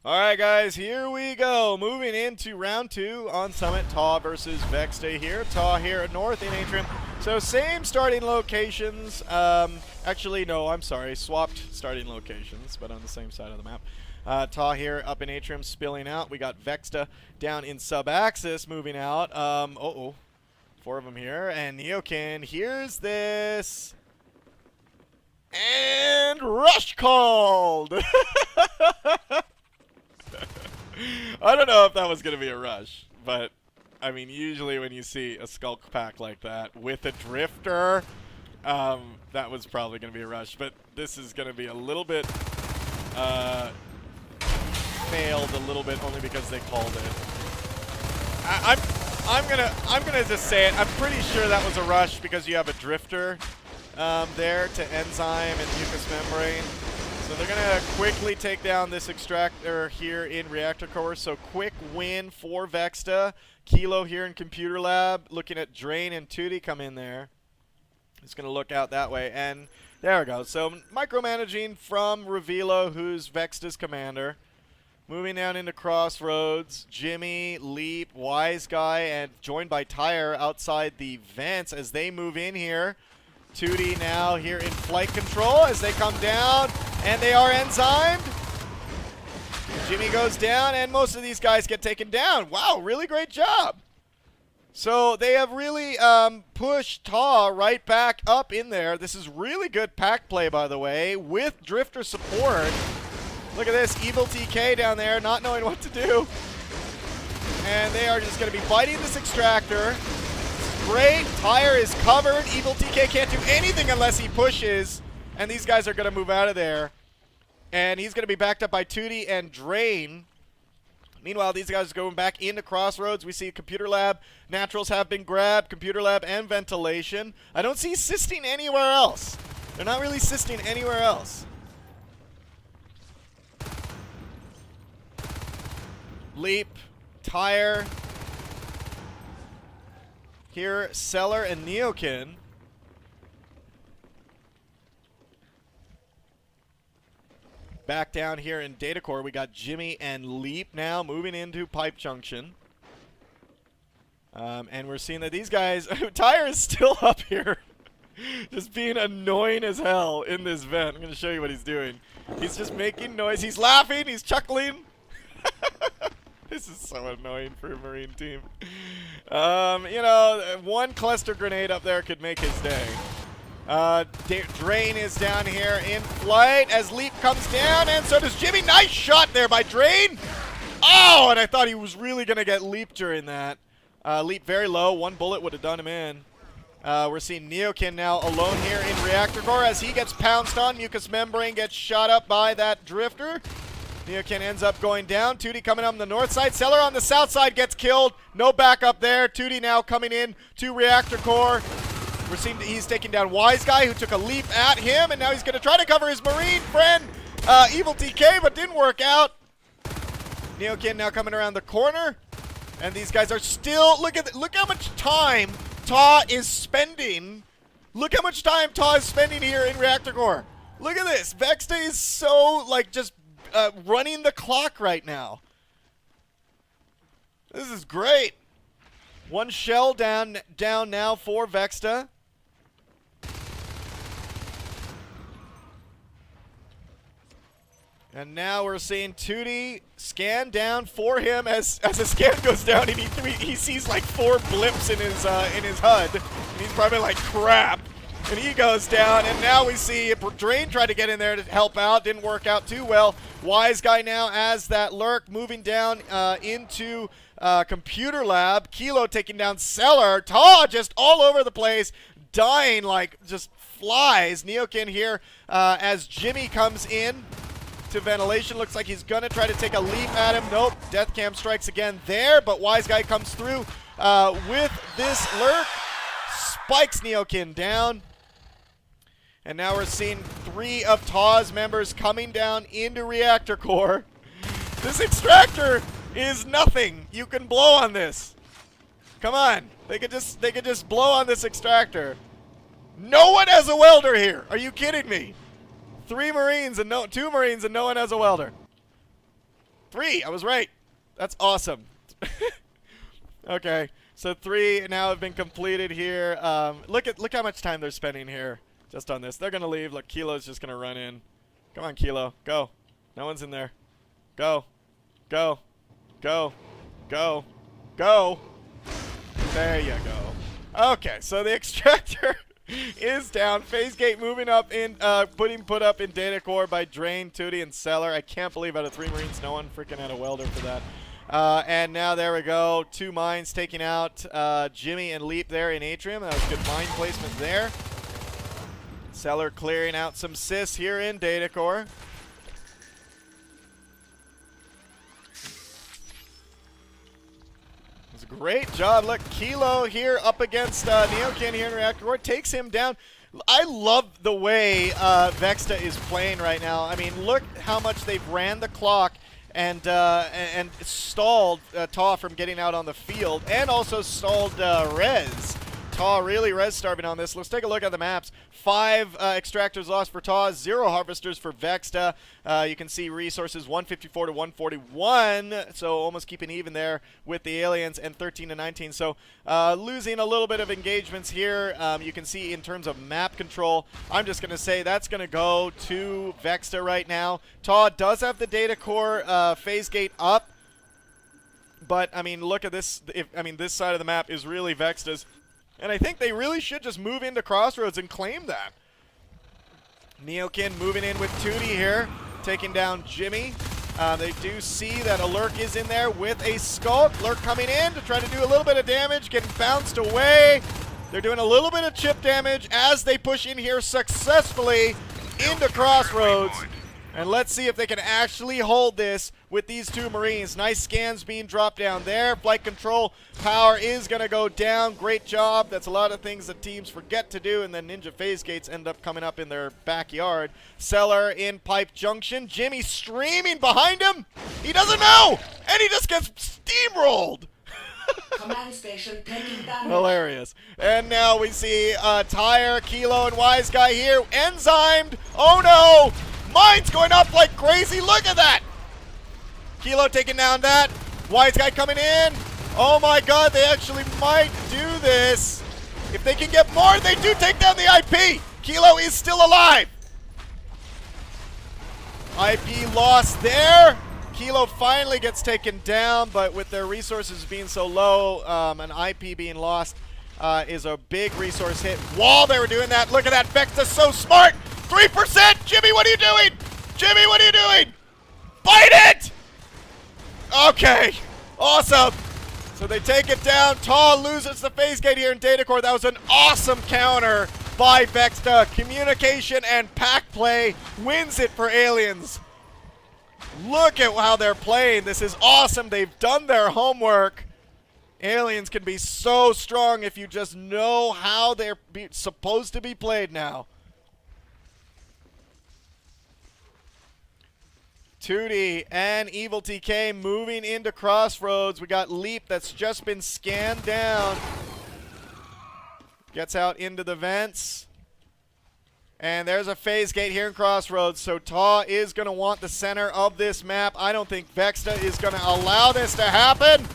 All right, guys, here we go. Moving into round 2 on Summit. TAW versus Vexta here. TAW here at North in Atrium. So same starting locations. Actually, no, I'm sorry. Swapped starting locations, but on the same side of the map. TAW here up in Atrium spilling out. We got Vexta down in sub-axis moving out. Uh-oh. 4 of them here. And Neokin, here's this. And rush called! I don't know if that was going to be a rush, but, I mean, usually when you see a Skulk pack like that with a Drifter, that was probably going to be a rush, but this is going to be a little bit, failed a little bit only because they called it. I'm gonna just say it. I'm pretty sure that was a rush because you have a Drifter there to Enzyme and Mucous Membrane. So they're going to quickly take down this extractor here in Reactor Core. So quick win for Vexta. Kilo here in Computer Lab. Looking at Drain and Tootie come in there. He's going to look out that way. And there we go. So micromanaging from Revilo, who's Vexta's commander. Moving down into Crossroads. Jimmy, Leap, Wise Guy, and joined by Tyre outside the vents as they move in here. Tootie now here in flight control as they come down, and they are enzymed. Jimmy goes down, and most of these guys get taken down. Wow, really great job. So they have really pushed TAW right back up in there. This is really good pack play, by the way, with Drifter support. Look at this, Evil TK down there, not knowing what to do. And they are just going to be fighting this extractor. Great, Tyre is covered. Evil TK can't do anything unless he pushes. And these guys are going to move out of there. And he's going to be backed up by Tootie and Drain. Meanwhile, these guys are going back into Crossroads. We see Computer Lab. Naturals have been grabbed. Computer Lab and Ventilation. I don't see Sisting anywhere else. They're not really Sisting anywhere else. Leap, Tyre. Here, Cellar and Neokin. Back down here in Data Core, we got Jimmy and Leap now moving into Pipe Junction. And we're seeing that these guys, Tyre is still up here. Just being annoying as hell in this vent. I'm going to show you what he's doing. He's just making noise. He's laughing. He's chuckling. This is so annoying for a Marine team. You know, one cluster grenade up there could make his day. Drain is down here in flight as Leap comes down, and so does Jimmy. Nice shot there by Drain. Oh, and I thought he was really going to get Leap during that. Leap very low. One bullet would have done him in. We're seeing Neokin now alone here in Reactor Core as he gets pounced on. Mucous Membrane gets shot up by that Drifter. Neokin ends up going down. Tootie coming on the north side. Cellar on the south side gets killed. No backup there. Tootie now coming in to Reactor Core. We're seeing he's taking down Wise Guy, who took a leap at him, and now he's going to try to cover his Marine friend, Evil TK, but didn't work out. Neokin now coming around the corner, and these guys are still. Look how much time TAW is spending. Look how much time TAW is spending here in Reactor Core. Look at this. Vexta is so like just running the clock right now. This is great. One shell down now for Vexta. And now we're seeing Tootie scan down for him as a scan goes down, and he sees like 4 blips in his HUD, and he's probably like, crap. And he goes down, and now we see Drain try to get in there to help out. Didn't work out too well. Wise Guy now as that lurk, moving down into Computer Lab. Kilo taking down Cellar. TAW just all over the place, dying like just flies. Neokin here as Jimmy comes in to Ventilation. Looks like he's going to try to take a leap at him. Nope. Death Cam strikes again there, but Wise Guy comes through with this lurk. Spikes Neokin down. And now we're seeing 3 of TAW's members coming down into Reactor Core. This extractor is nothing. You can blow on this. Come on. They could just blow on this extractor. No one has a welder here. Are you kidding me? 2 Marines and no one has a welder. 3. I was right. That's awesome. Okay, so 3 now have been completed here. Look how much time they're spending here just on this. They're gonna leave. Look, Kilo's just gonna run in. Come on, Kilo, go. No one's in there. Go, go, go, go, go. There you go. Okay, so the extractor is down. Phase gate moving up in, put up in data core by Drain, Tootie, and Cellar. I can't believe out of 3 Marines, no one freaking had a welder for that. And now there we go. 2 mines taking out Jimmy and Leap there in Atrium. That was good mine placement there. Cellar clearing out some sys here in data core. Great job. Look, Kilo here up against Neokin here in Reactor Core. Takes him down. I love the way Vexta is playing right now. I mean, look how much they've ran the clock and stalled TAW from getting out on the field, and also stalled Rez. TAW really res starving on this. Let's take a look at the maps. 5 extractors lost for TAW, 0 harvesters for Vexta. You can see resources 154 to 141, so almost keeping even there with the aliens, and 13 to 19. So losing a little bit of engagements here. You can see in terms of map control, I'm just going to say that's going to go to Vexta right now. TAW does have the data core phase gate up, but I mean, look at this. This side of the map is really Vexta's. And I think they really should just move into Crossroads and claim that. Neokin moving in with Tootie here, taking down Jimmy. They do see that a Lurk is in there with a Skulk. Lurk coming in to try to do a little bit of damage, getting bounced away. They're doing a little bit of chip damage as they push in here successfully into Crossroads. And let's see if they can actually hold this with these 2 Marines. Nice scans being dropped down there. Flight control power is going to go down. Great job. That's a lot of things that teams forget to do, and then Ninja phase gates end up coming up in their backyard. Cellar in Pipe Junction. Jimmy streaming behind him. He doesn't know, and he just gets steamrolled. Command station taking damage. Hilarious. And now we see Tire, Kilo, and Wise Guy here. Enzymed. Oh no! Mine's going up like crazy. Look at that. Kilo taking down that. Wise Guy coming in. Oh my god, they actually might do this. If they can get more, they do take down the IP. Kilo is still alive. IP lost there. Kilo finally gets taken down, but with their resources being so low, an IP being lost is a big resource hit. While they were doing that, look at that. Vexta so smart. 3%! Jimmy, what are you doing? Jimmy, what are you doing? Bite it! Okay. Awesome. So they take it down. TAW loses the phase gate here in data core. That was an awesome counter by Vexta. Communication and pack play wins it for aliens. Look at how they're playing. This is awesome. They've done their homework. Aliens can be so strong if you just know how they're supposed to be played now. Tootie and Evil TK moving into Crossroads. We got Leap that's just been scanned down. Gets out into the vents. And there's a phase gate here in Crossroads, so TAW is going to want the center of this map. I don't think Vexta is going to allow this to happen.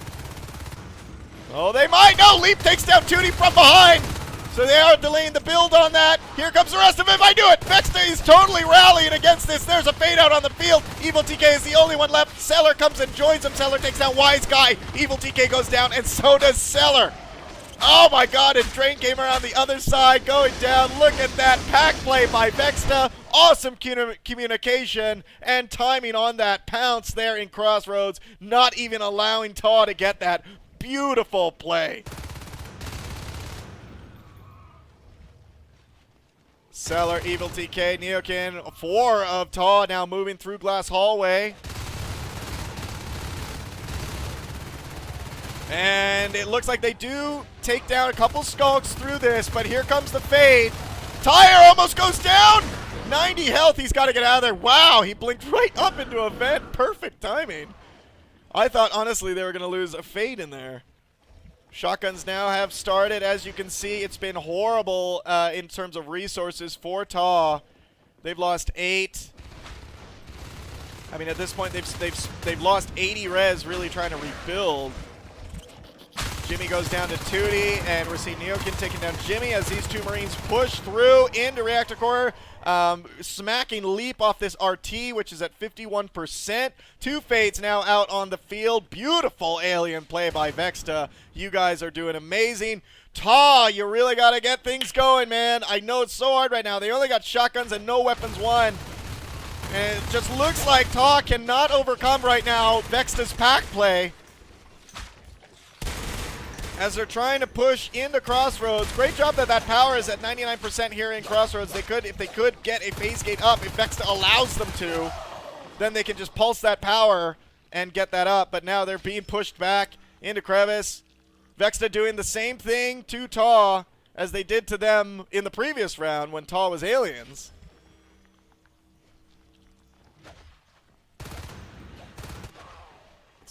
Oh, they might. No, Leap takes down Tootie from behind. So they are delaying the build on that. Here comes the rest of it. I do it. Vexta is totally rallying against this. There's a fade out on the field. Evil TK is the only one left. Cellar comes and joins him. Cellar takes down Wise Guy. Evil TK goes down, and so does Cellar. Oh my god, and Drain came around the other side, going down. Look at that pack play by Vexta. Awesome communication and timing on that pounce there in Crossroads. Not even allowing TAW to get that. Beautiful play. Cellar, Evil TK, Neokin, 4 of TAW now moving through Glass Hallway. And it looks like they do take down a couple skulks through this, but here comes the fade. Tire almost goes down! 90 health, he's got to get out of there. Wow, he blinked right up into a vent. Perfect timing. I thought, honestly, they were going to lose a fade in there. Shotguns now have started. As you can see, it's been horrible in terms of resources for TAW. They've lost 8. I mean, at this point, they've lost 80 res, really trying to rebuild. Jimmy goes down to Tootie, and we're seeing Neokin taking down Jimmy as these two Marines push through into Reactor Core, smacking Leap off this RT, which is at 51%. Two Fates now out on the field. Beautiful alien play by Vexta. You guys are doing amazing. TAW, you really got to get things going, man. I know it's so hard right now. They only got shotguns and no weapons won. And it just looks like TAW cannot overcome right now Vexta's pack play, as they're trying to push into Crossroads. Great job that power is at 99% here in Crossroads. They could, if they could get a phase gate up, if Vexta allows them to, then they can just pulse that power and get that up. But now they're being pushed back into Crevice. Vexta doing the same thing to TAW as they did to them in the previous round when TAW was aliens.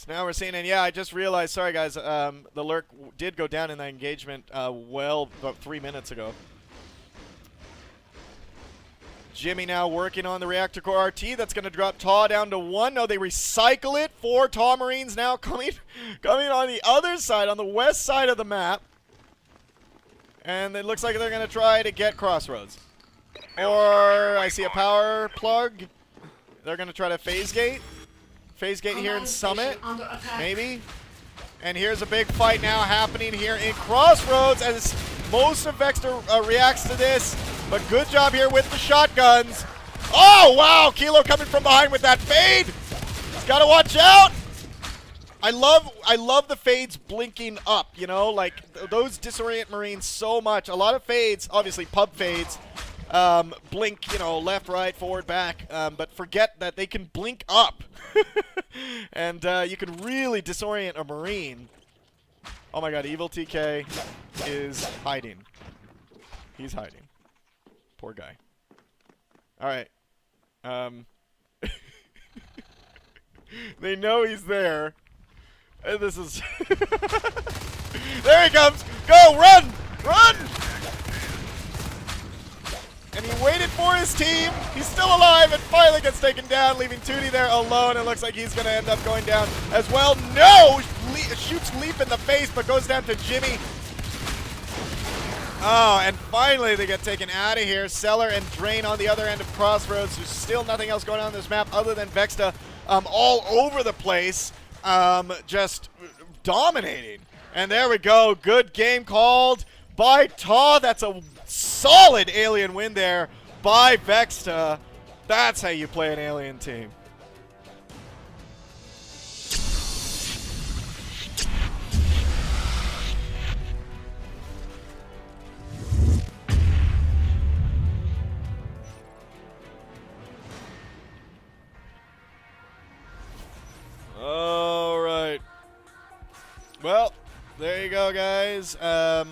Now we're seeing, and yeah, I just realized, sorry guys, the lurk did go down in that engagement well about 3 minutes ago. Jimmy now working on the Reactor Core RT. That's going to drop TAW down to 1. No, they recycle it. 4 TAW Marines now coming on the other side, on the west side of the map. And it looks like they're going to try to get Crossroads. Or I see a power plug. They're going to try to phase gate. Phase gate here in Summit, maybe. And here's a big fight now happening here in Crossroads as most of Vexta reacts to this. But good job here with the shotguns. Oh, wow, Kilo coming from behind with that fade. He's got to watch out. I love the fades blinking up, you know, like those disorient Marines so much. A lot of fades, obviously pub fades, blink, you know, left, right, forward, back, but forget that they can blink up. And you can really disorient a Marine. Oh my god, Evil TK is hiding. He's hiding. Poor guy. Alright. They know he's there. And this is... There he comes! Go! Run! Run! And he waited for his team. He's still alive and finally gets taken down, leaving Tootie there alone. It looks like he's going to end up going down as well. No! Shoots Leap in the face, but goes down to Jimmy. Oh, and finally they get taken out of here. Cellar and Drain on the other end of Crossroads. There's still nothing else going on this map other than Vexta all over the place, just dominating. And there we go. Good game called by TAW. That's a solid alien win there by Vexta. That's how you play an alien team. All right. Well, there you go, guys. We're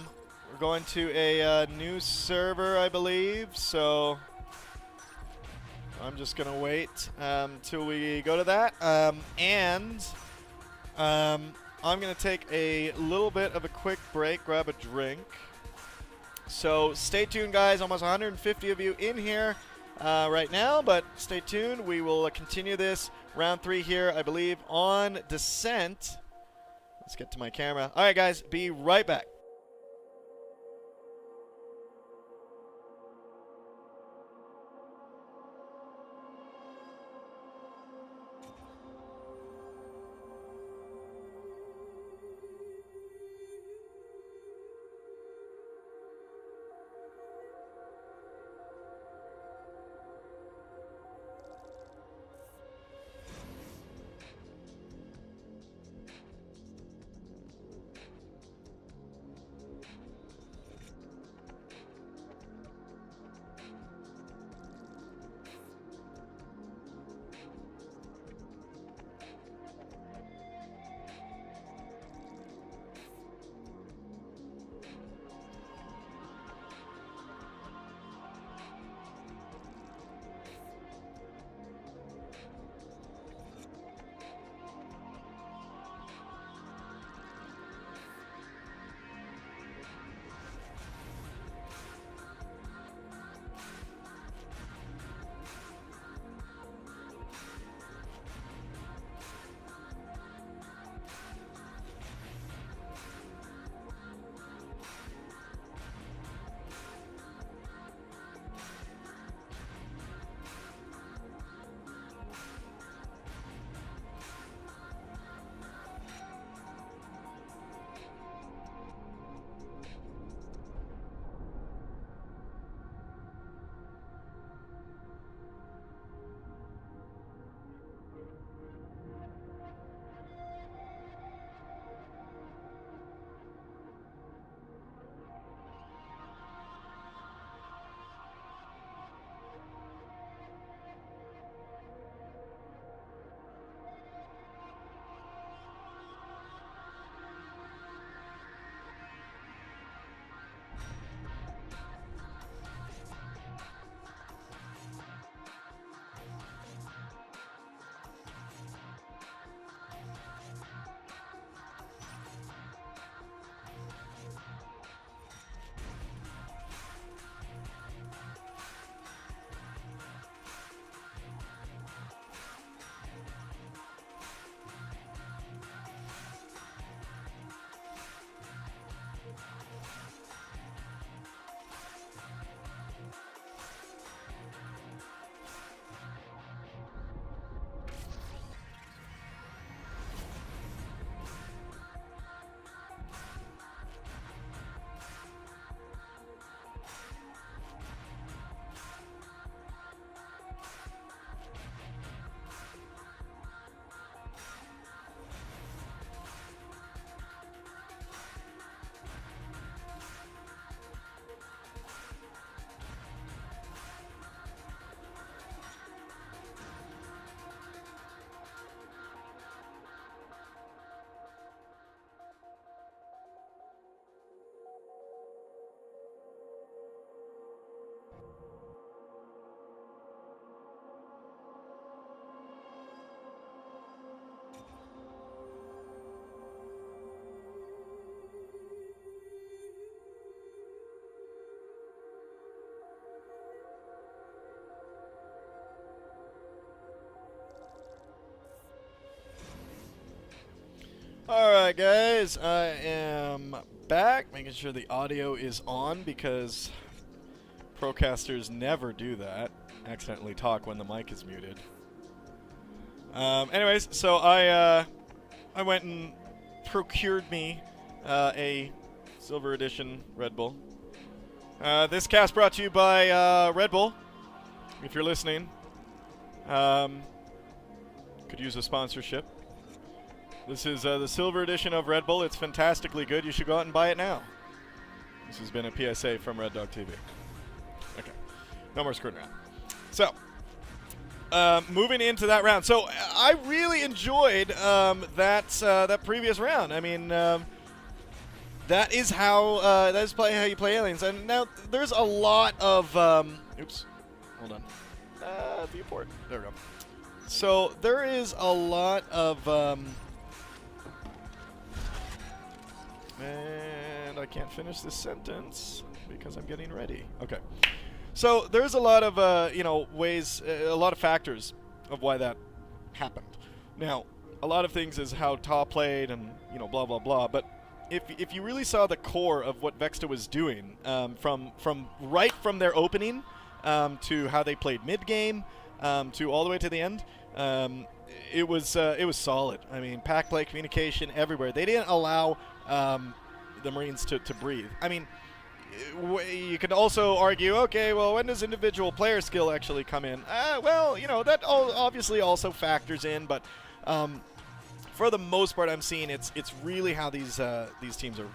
going to a new server, I believe, so I'm just going to wait till we go to that. And I'm going to take a little bit of a quick break, grab a drink. So stay tuned, guys. Almost 150 of you in here right now, but stay tuned. We will continue this round 3 here, I believe, on Descent. Let's get to my camera. All right, guys, be right back. Alright guys, I am back, making sure the audio is on because procasters never do that. Accidentally talk when the mic is muted. Anyways, so I went and procured me a Silver Edition Red Bull. This cast brought to you by Red Bull. If you're listening, could use a sponsorship. This is the Silver Edition of Red Bull. It's fantastically good. You should go out and buy it now. This has been a PSA from REDDOG.TV. Okay, no more screwing around. So, moving into that round. So, I really enjoyed that previous round. I mean, that is how how you play aliens. And now there's a lot of oops, hold on. Viewport. There we go. So there is a lot of and I can't finish this sentence because I'm getting ready. Okay. So there's a lot of ways, a lot of factors of why that happened. Now, a lot of things is how TAW played and blah blah blah. But if you really saw the core of what Vexta was doing, from right from their opening to how they played mid game to all the way to the end, it was solid. I mean, pack play, communication everywhere. They didn't allow the Marines to breathe. I mean, you could also argue, okay, well, when does individual player skill actually come in? Well, that obviously also factors in, but for the most part, I'm seeing it's really how these teams are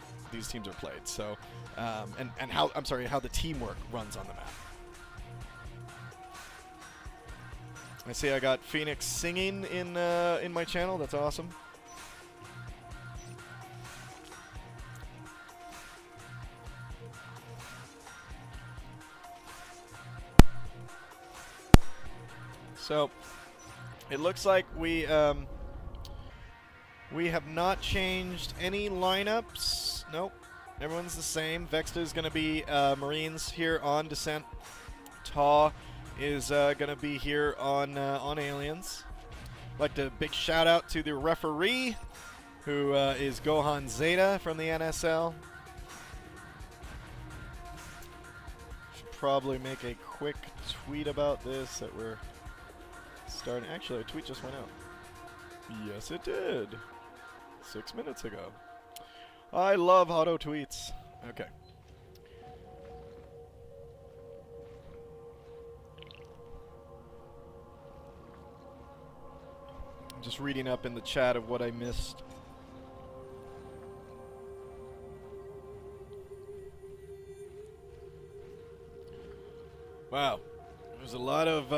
played. So, and how the teamwork runs on the map. I see I got Phoenix singing in my channel. That's awesome. So it looks like we have not changed any lineups. Nope, everyone's the same. Vexta is going to be Marines here on Descent. TAW is going to be here on Aliens. I'd like to big shout out to the referee, who is Gohan Zeta from the NSL. Should probably make a quick tweet about this that we're starting. Actually, a tweet just went out. Yes, it did. 6 minutes ago. I love auto tweets. Okay. Just reading up in the chat of what I missed. Wow. There's a lot of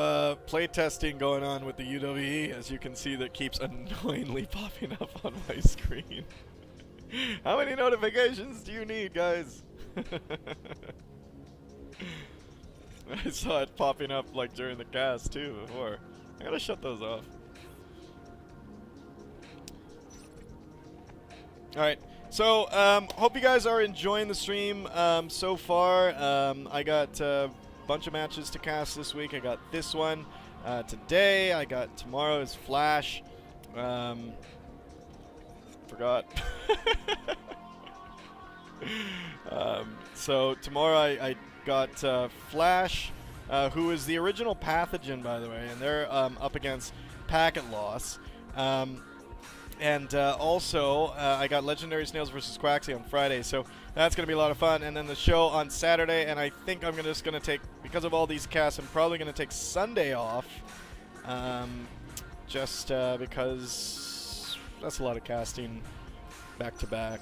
playtesting going on with the UWE, as you can see, that keeps annoyingly popping up on my screen. How many notifications do you need, guys? I saw it popping up like during the cast too before. I gotta shut those off. Alright, so hope you guys are enjoying the stream so far. I got a bunch of matches to cast this week. I got this one today. I got tomorrow's Flash. Forgot. So tomorrow I got Flash, who is the original Pathogen, by the way, and they're up against Packet Loss. And also, I got Legendary Snails versus Quaxley on Friday, so that's going to be a lot of fun. And then the show on Saturday, and I think I'm just going to take, because of all these casts, I'm probably going to take Sunday off, just because that's a lot of casting back-to-back.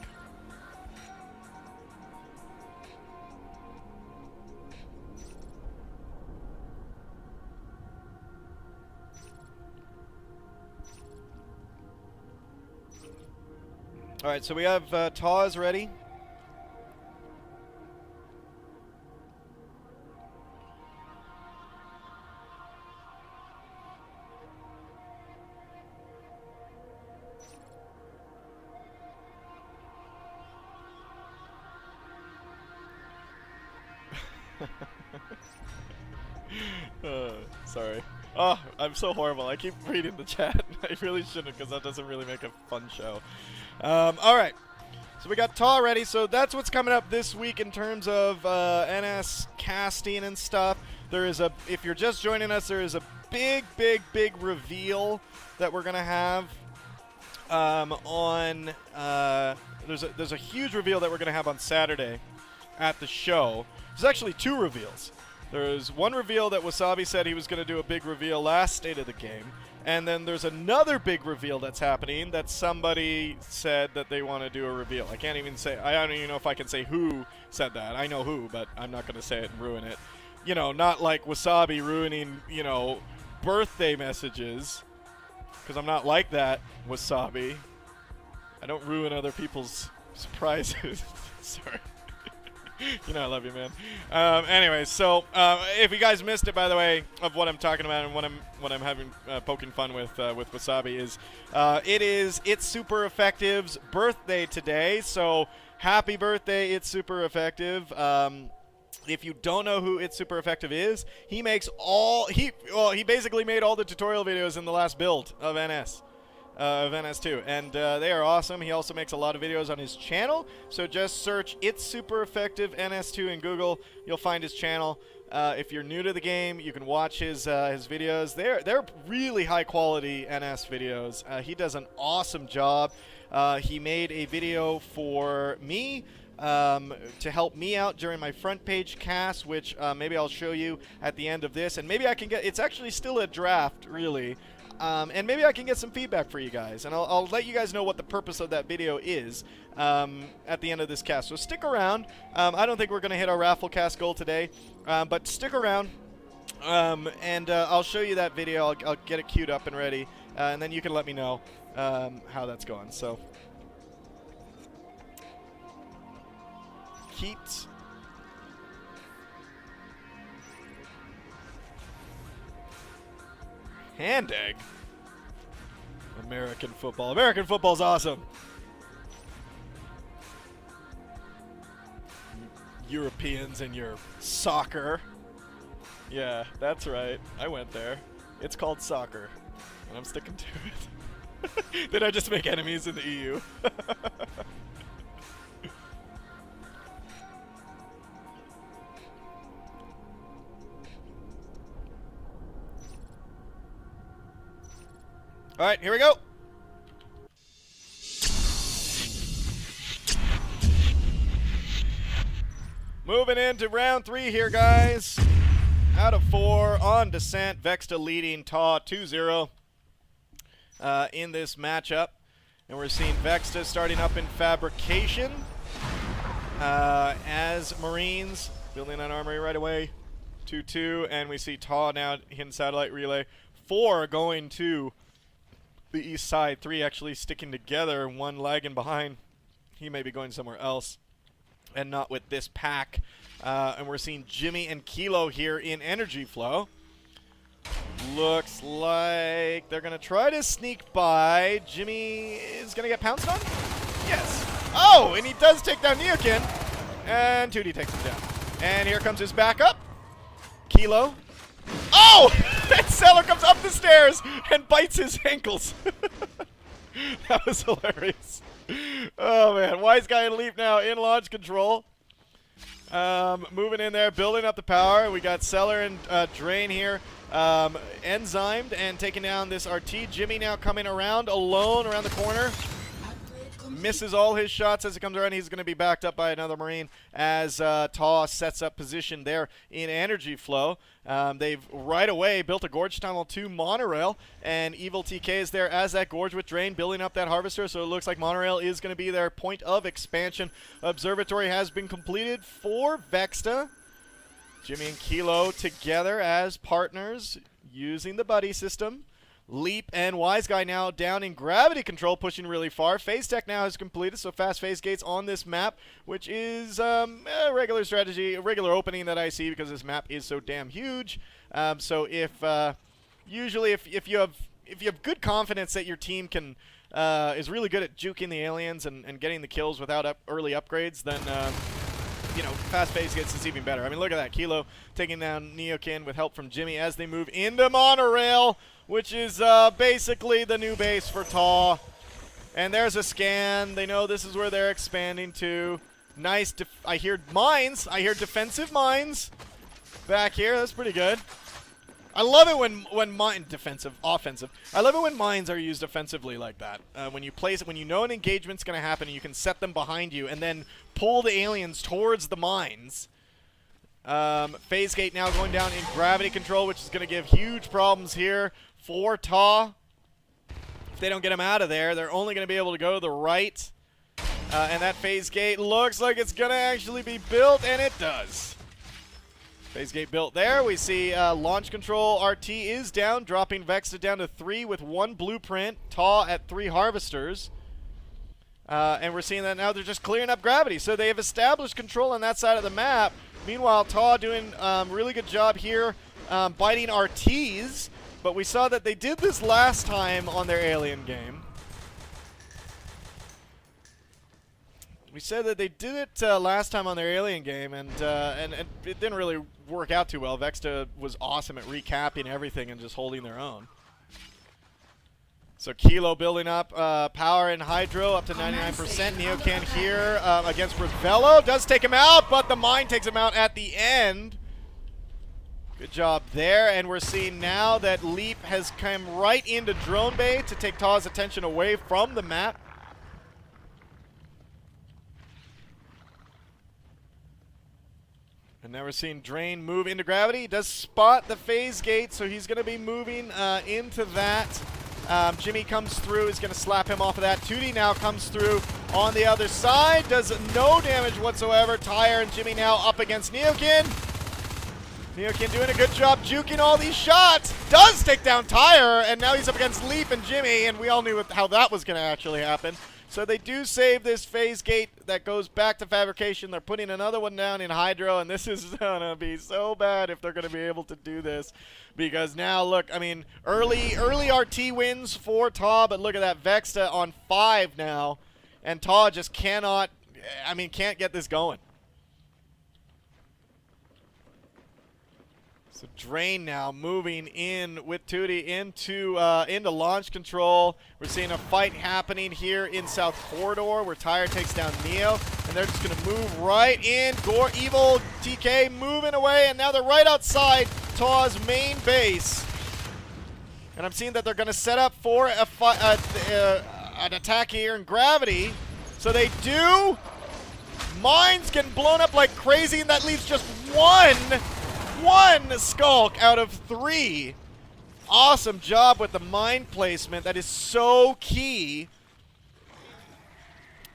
Alright, so we have TAWs ready. Sorry. Oh, I'm so horrible. I keep reading the chat. I really shouldn't because that doesn't really make a fun show. All right. So we got TAW ready. So that's what's coming up this week in terms of NS casting and stuff. There is a, if you're just joining us, there is a big reveal that we're gonna have on. There's a huge reveal that we're gonna have on Saturday at the show. There's actually 2 reveals. There's one reveal that Wasabi said he was going to do a big reveal last State of the Game. And then there's another big reveal that's happening that somebody said that they want to do a reveal. I can't even say, I don't even know if I can say who said that. I know who, but I'm not going to say it and ruin it. You know, not like Wasabi ruining, you know, birthday messages. Because I'm not like that, Wasabi. I don't ruin other people's surprises. Sorry. You know I love you, man. Anyway, so if you guys missed it, by the way, of what I'm talking about and what I'm having poking fun with Wasabi is It's Super Effective's birthday today. So happy birthday, It's Super Effective. If you don't know who It's Super Effective is, he makes he basically made all the tutorial videos in the last build of NS. Of NS2, and they are awesome. He also makes a lot of videos on his channel, so just search It's Super Effective NS2 in Google. You'll find his channel. If you're new to the game, you can watch his videos. They're really high quality NS videos. He does an awesome job. He made a video for me to help me out during my front page cast, which maybe I'll show you at the end of this, and maybe I can get, it's actually still a draft, really. And maybe I can get some feedback for you guys, and I'll let you guys know what the purpose of that video is at the end of this cast. So stick around. I don't think we're going to hit our raffle cast goal today, but stick around, and I'll show you that video. I'll get it queued up and ready, and then you can let me know how that's going. So Keats. Hand egg? American football. American football's awesome. Europeans and your soccer. Yeah, that's right. I went there. It's called soccer. And I'm sticking to it. Did I just make enemies in the EU? All right, here we go. Moving into round 3 here, guys. Out of 4 on Descent. Vexta leading TAW 2-0 in this matchup. And we're seeing Vexta starting up in Fabrication as Marines. Building an armory right away. 2-2. And we see TAW now in Satellite Relay. 4 going to the east side, 3 actually sticking together, 1 lagging behind. He may be going somewhere else, and not with this pack. And we're seeing Jimmy and Kilo here in Energy Flow. Looks like they're going to try to sneak by. Jimmy is going to get pounced on? Yes. Oh, and he does take down Neokin. And 2D takes him down. And here comes his backup. Kilo. Oh! And Seller comes up the stairs and bites his ankles. That was hilarious. Oh, man. Wise Guy and Leap now in launch control. Moving in there, building up the power. We got Seller and Drain here. Enzymed and taking down this RT. Jimmy now coming around alone around the corner. Misses all his shots as he comes around. He's going to be backed up by another Marine as TAW sets up position there in Energy Flow. They've right away built a Gorge Tunnel to Monorail, and Evil TK is there as that Gorge with Drain, building up that Harvester, so it looks like Monorail is going to be their point of expansion. Observatory has been completed for Vexta. Jimmy and Kilo together as partners using the buddy system. Leap and Wise Guy now down in gravity control, pushing really far. Phase Tech now is completed, so fast phase gates on this map, which is a regular strategy, a regular opening that I see because this map is so damn huge. So if usually if you have good confidence that your team can is really good at juking the aliens and getting the kills without early upgrades, then you know, fast phase gets is even better. I mean, look at that. Kilo taking down Neokin with help from Jimmy as they move into Monorail, which is basically the new base for TAW. And there's a scan. They know this is where they're expanding to. Nice. I hear mines. I hear defensive mines back here. That's pretty good. I love it when mine defensive, offensive. I love it when mines are used offensively like that. When you place it, when you know an engagement's going to happen, and you can set them behind you and then pull the aliens towards the mines. Phase gate now going down in gravity control, which is going to give huge problems here for TAW. If they don't get him out of there, they're only going to be able to go to the right. And that phase gate looks like it's going to actually be built, and it does. Phase gate built there. We see launch control RT is down, dropping Vexta down to 3 with 1 blueprint. TAW at 3 harvesters. And we're seeing that now they're just clearing up gravity. So they have established control on that side of the map. Meanwhile, TAW doing really good job here biting RTs. But we saw that they did this last time on their alien game. We said that they did it last time on their alien game, and it didn't really work out too well. Vexta was awesome at recapping everything and just holding their own. So Kilo building up power and Hydro up to 99%. Neocan here against Ravello. Does take him out, but the mine takes him out at the end. Good job there, and we're seeing now that Leap has come right into Drone Bay to take TAW's attention away from the map. And now we're seeing Drain move into gravity. He does spot the phase gate, so he's going to be moving into that. Jimmy comes through. He's going to slap him off of that. 2D now comes through on the other side. Does no damage whatsoever. Tyre and Jimmy now up against Neokin. Neokin doing a good job juking all these shots. Does take down Tyre, and now he's up against Leap and Jimmy, and we all knew how that was going to actually happen. So they do save this phase gate that goes back to fabrication. They're putting another one down in Hydro, and this is going to be so bad if they're going to be able to do this. Because now, look, I mean, early RT wins for TAW, but look at that. Vexta on 5 now, and TAW just cannot, I mean, can't get this going. So Drain now moving in with Tootie into launch control. We're seeing a fight happening here in South Corridor where Tyre takes down Neo, and they're just going to move right in. Evil TK moving away, and now they're right outside TAW's main base. And I'm seeing that they're going to set up for an attack here in gravity. So they do. Mines getting blown up like crazy, and that leaves just one skulk out of 3. Awesome job with the mine placement. That is so key.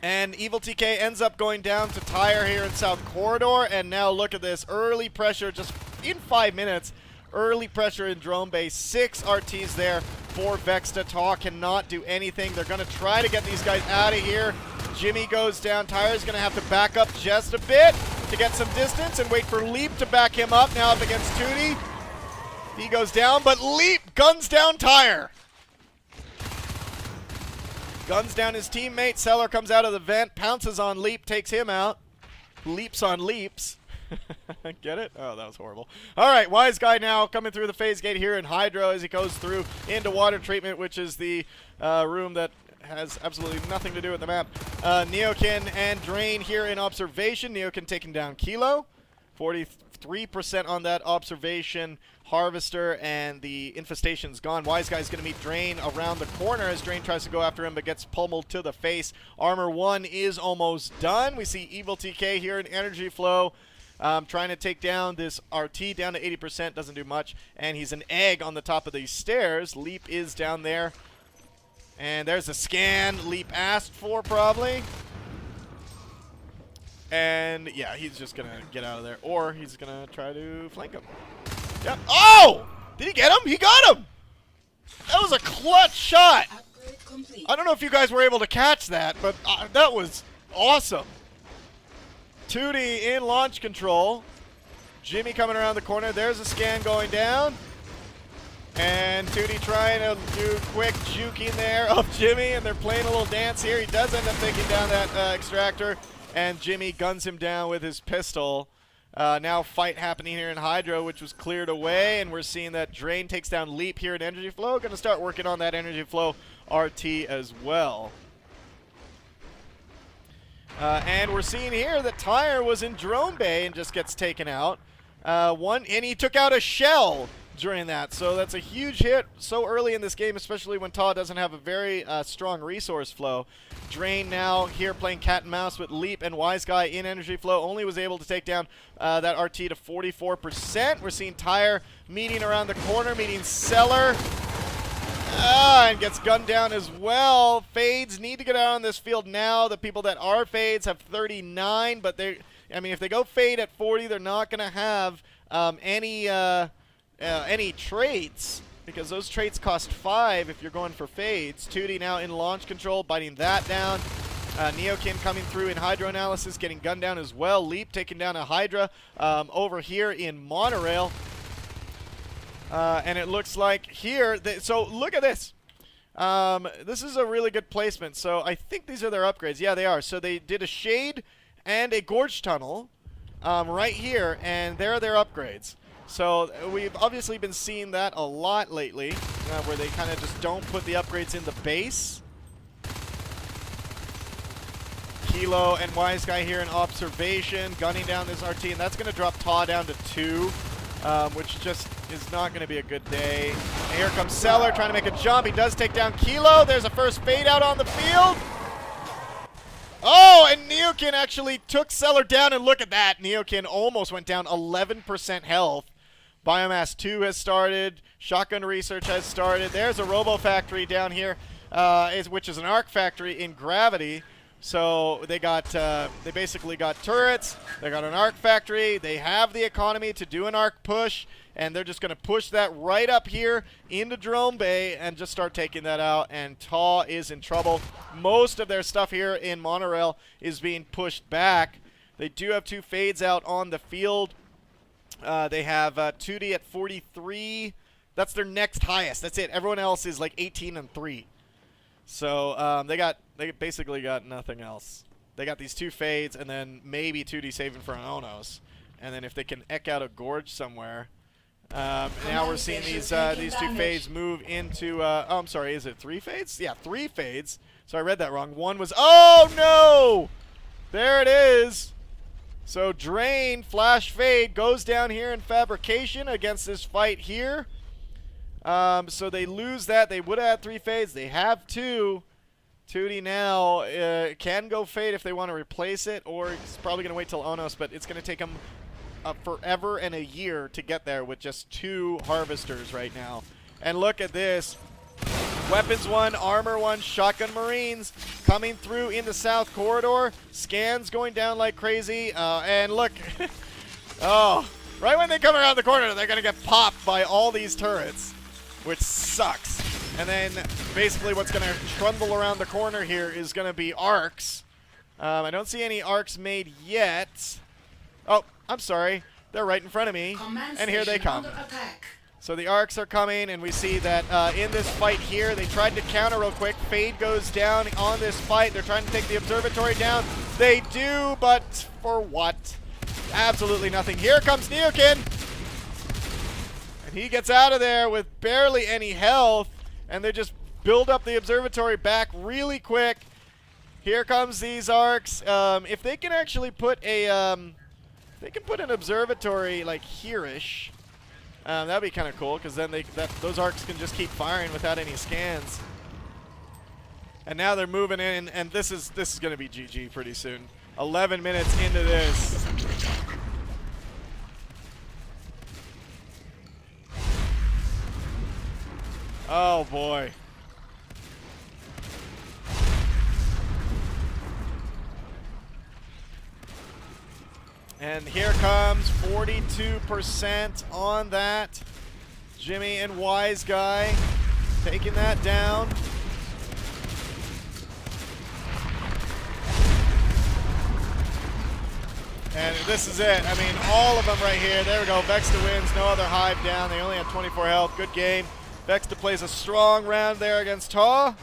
And Evil TK ends up going down to Tyre here in South Corridor. And now look at this. Early pressure just in 5 minutes. Early pressure in Drone Base. 6 RTs there for Vexta. TAW cannot do anything. They're going to try to get these guys out of here. Jimmy goes down. Tyre's going to have to back up just a bit to get some distance and wait for Leap to back him up. Now up against Tootie. He goes down, but Leap guns down Tyre. Guns down his teammate. Seller comes out of the vent, pounces on Leap, takes him out. Leaps on Leaps. Get it? Oh, that was horrible. All right, Wise Guy now coming through the phase gate here in Hydro as he goes through into water treatment, which is the room that has absolutely nothing to do with the map. Neokin and Drain here in observation. Neokin taking down Kilo. 43% on that observation harvester, and the infestation's gone. Wise Guy's going to meet Drain around the corner as Drain tries to go after him but gets pummeled to the face. Armor 1 is almost done. We see Evil TK here in Energy Flow. Trying to take down this RT down to 80%. Doesn't do much. And he's an egg on the top of these stairs. Leap is down there. And there's a scan Leap asked for, probably. And, yeah, he's just going to get out of there. Or he's going to try to flank him. Yep. Oh! Did he get him? He got him! That was a clutch shot! I don't know if you guys were able to catch that, but that was awesome. Tootie in launch control. Jimmy coming around the corner. There's a scan going down. And Tootie trying to do quick juking there of Jimmy, and they're playing a little dance here. He does end up taking down that extractor. and Jimmy guns him down with his pistol. Now fight happening here in Hydro, which was cleared away, and we're seeing that Drain takes down Leap here in Energy Flow. Going to start working on that Energy Flow RT as well. And we're seeing here that Tire was in Drone Bay and just gets taken out. And he took out a shell during that, so that's a huge hit so early in this game, especially when TAW doesn't have a very strong resource flow. Drain now here playing cat and mouse with Leap and Wise Guy in Energy Flow. Only was able to take down that RT to 44%. We're seeing Tire meeting around the corner, meeting Cellar. And gets gunned down as well. Fades need to get out on this field now. The people that are Fades have 39, but if they go Fade at 40, they're not going to have any traits, because those traits cost 5 if you're going for Fades. 2D now in launch control, biting that down. Neokin coming through in Hydro analysis, getting gunned down as well. Leap taking down a Hydra over here in Monorail. And it looks like here, so look at this. This is a really good placement. So I think these are their upgrades. Yeah, they are. So they did a Shade and a Gorge Tunnel right here, and there are their upgrades. So we've obviously been seeing that a lot lately, where they kind of just don't put the upgrades in the base. Kilo and Wise Guy here in observation, gunning down this RT, and that's going to drop TAW down to 2. Which just is not going to be a good day. And here comes Cellar trying to make a jump. He does take down Kilo. There's a first fade out on the field. Oh, and Neokin actually took Cellar down, and look at that. Neokin almost went down 11% health. Biomass 2 has started. Shotgun Research has started. There's a Robo Factory down here, which is an Arc Factory in Gravity. So they basically got turrets, they got an Arc Factory, they have the economy to do an Arc push, and they're just going to push that right up here into Drone Bay and just start taking that out, and TAW is in trouble. Most of their stuff here in Monorail is being pushed back. They do have 2 Fades out on the field. They have 2D at 43. That's their next highest. That's it. Everyone else is like 18 and 3. So they basically got nothing else. They got these 2 Fades and then maybe 2D saving for an Onos. And then if they can ek out a Gorge somewhere. Now we're seeing these 2 Fades move into, oh, I'm sorry, is it 3 Fades? Yeah, 3 Fades. So I read that wrong. One was, oh no! There it is. So Drain, Flash Fade goes down here in Fabrication against this fight here. So they lose that. They would have had 3 Fades. They have 2. 2D now can go Fade if they want to replace it, or it's probably going to wait till Onos, but it's going to take them forever and a year to get there with just 2 Harvesters right now. And look at this. Weapons 1, Armor 1, Shotgun Marines coming through in the South Corridor. Scans going down like crazy. And look. Oh, right when they come around the corner, they're going to get popped by all these turrets, which sucks. And then basically what's going to trundle around the corner here is going to be arcs. I don't see any arcs made yet. Oh, I'm sorry. They're right in front of me. And here they come. So the arcs are coming, and we see that in this fight here, they tried to counter real quick. Fade goes down on this fight. They're trying to take the observatory down. They do, but for what? Absolutely nothing. Here comes Neokin. And he gets out of there with barely any health. And they just build up the observatory back really quick. Here comes these arcs. If they can actually put a, they can put an observatory like here-ish. That'd be kind of cool, because then those arcs can just keep firing without any scans. And now they're moving in, and this is going to be GG pretty soon. 11 minutes into this. Oh boy. And here comes 42% on that. Jimmy and Wise Guy taking that down. And this is it. I mean, all of them right here. There we go. Vexta wins. No other hive down. They only had 24 health. Good game. Vexta plays a strong round there against TAW.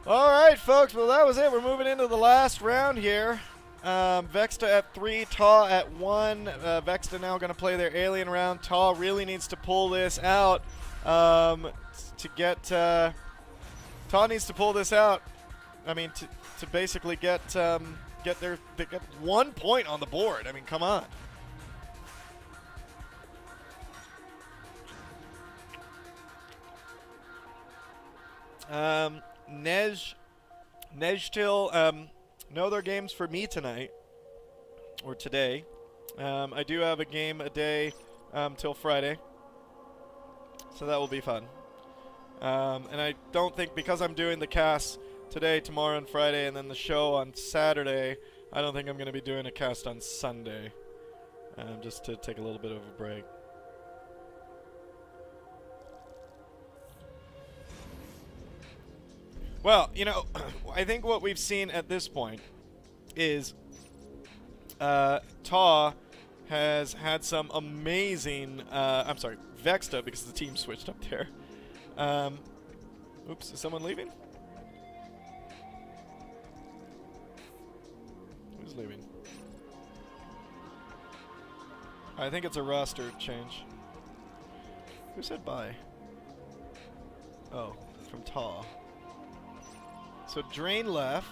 All right, folks. Well, that was it. We're moving into the last round here. Vexta at 3, TAW at 1. Vexta now going to play their alien round. TAW really needs to pull this out to get. TAW needs to pull this out. I mean, to basically get 1 point on the board. I mean, come on. Nejtil, no other games for me tonight, or today. I do have a game a day till Friday, so that will be fun. And I don't think, because I'm doing the cast today, tomorrow, and Friday, and then the show on Saturday, I don't think I'm going to be doing a cast on Sunday, just to take a little bit of a break. Well, you know, I think what we've seen at this point is TAW has had some amazing, I'm sorry, Vexta, because the team switched up there. Oops, is someone leaving? Who's leaving? I think it's a roster change. Who said bye? Oh, from TAW. So Drain left.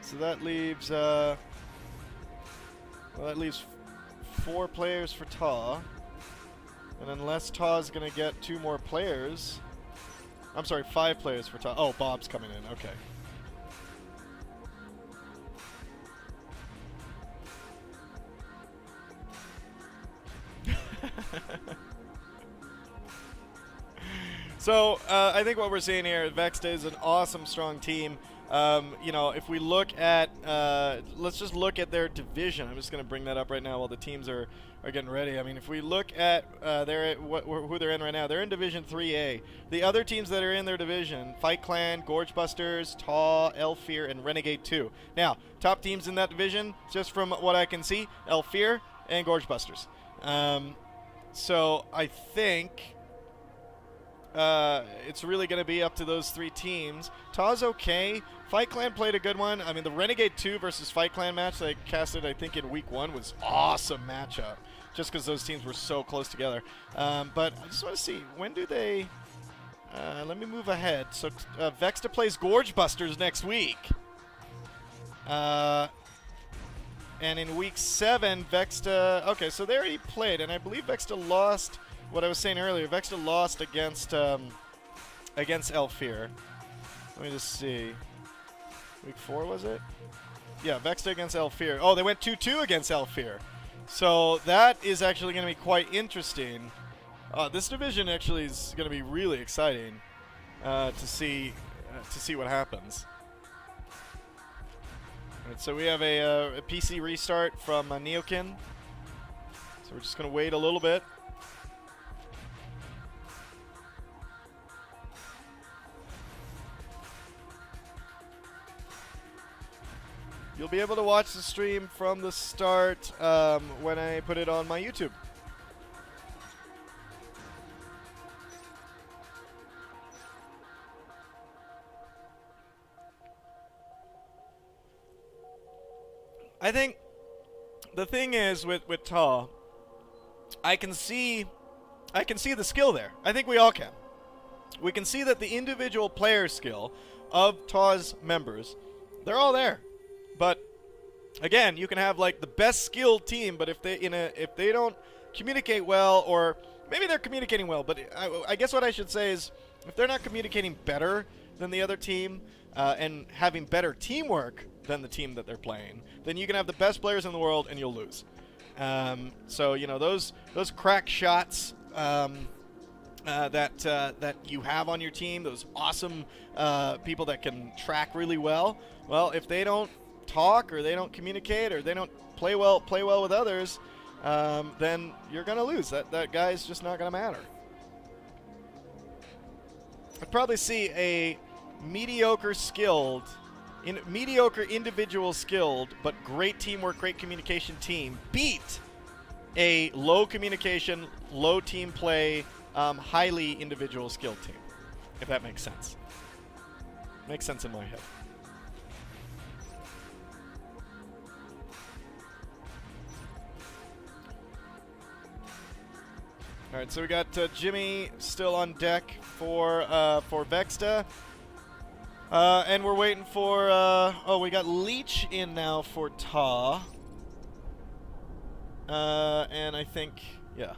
So that leaves well, that leaves 4 players for TAW. And unless TAW is going to get 2 more players, I'm sorry, 5 players for TAW. Oh, Bob's coming in. Okay. So, I think what we're seeing here, Vexta is an awesome, strong team. You know, if we look at, let's just look at their division. I'm just going to bring that up right now while the teams are getting ready. I mean, if we look at who they're in right now, they're in Division 3A. The other teams that are in their division, Fight Clan, Gorge Busters, TAW, Elfear, and Renegade 2. Now, top teams in that division, just from what I can see, Elfear and Gorge Busters. So, I think it's really going to be up to those 3 teams. TAW's okay. Fight Clan played a good one. I mean, the Renegade 2 versus Fight Clan match that I casted, I think, in Week 1 was awesome matchup, just because those teams were so close together. But I just want to see, when do they... let me move ahead. So Vexta plays Gorge Busters next week. And in Week 7, Vexta... Okay, so they already played, and I believe Vexta lost... What I was saying earlier, Vexta lost against Elfear. Let me just see. Week 4, was it? Yeah, Vexta against Elfear. Oh, they went 2-2 against Elfear. So that is actually going to be quite interesting. This division actually is going to be really exciting to see what happens. All right, so we have a PC restart from Neokin. So we're just going to wait a little bit. You'll be able to watch the stream from the start when I put it on my YouTube. I think the thing is with TAW, I can see the skill there. I think we all can. We can see that the individual player skill of TAW's members, they're all there. But again, you can have like the best skilled team, but if they don't communicate well, or maybe they're communicating well, but I guess what I should say is, if they're not communicating better than the other team and having better teamwork than the team that they're playing, then you can have the best players in the world and you'll lose. So you know, those crack shots that you have on your team, those awesome people that can track really well. Well, if they don't talk, or they don't communicate, or they don't play well with others, then you're gonna lose. That guy's just not gonna matter. I'd probably see a mediocre individual skilled, but great teamwork, great communication team beat a low communication, low team play, highly individual skilled team, if that makes sense. Makes sense in my head. All right, so we got Jimmy still on deck for Vexta. And we're waiting for, we got Leech in now for TAW. And I think, yeah.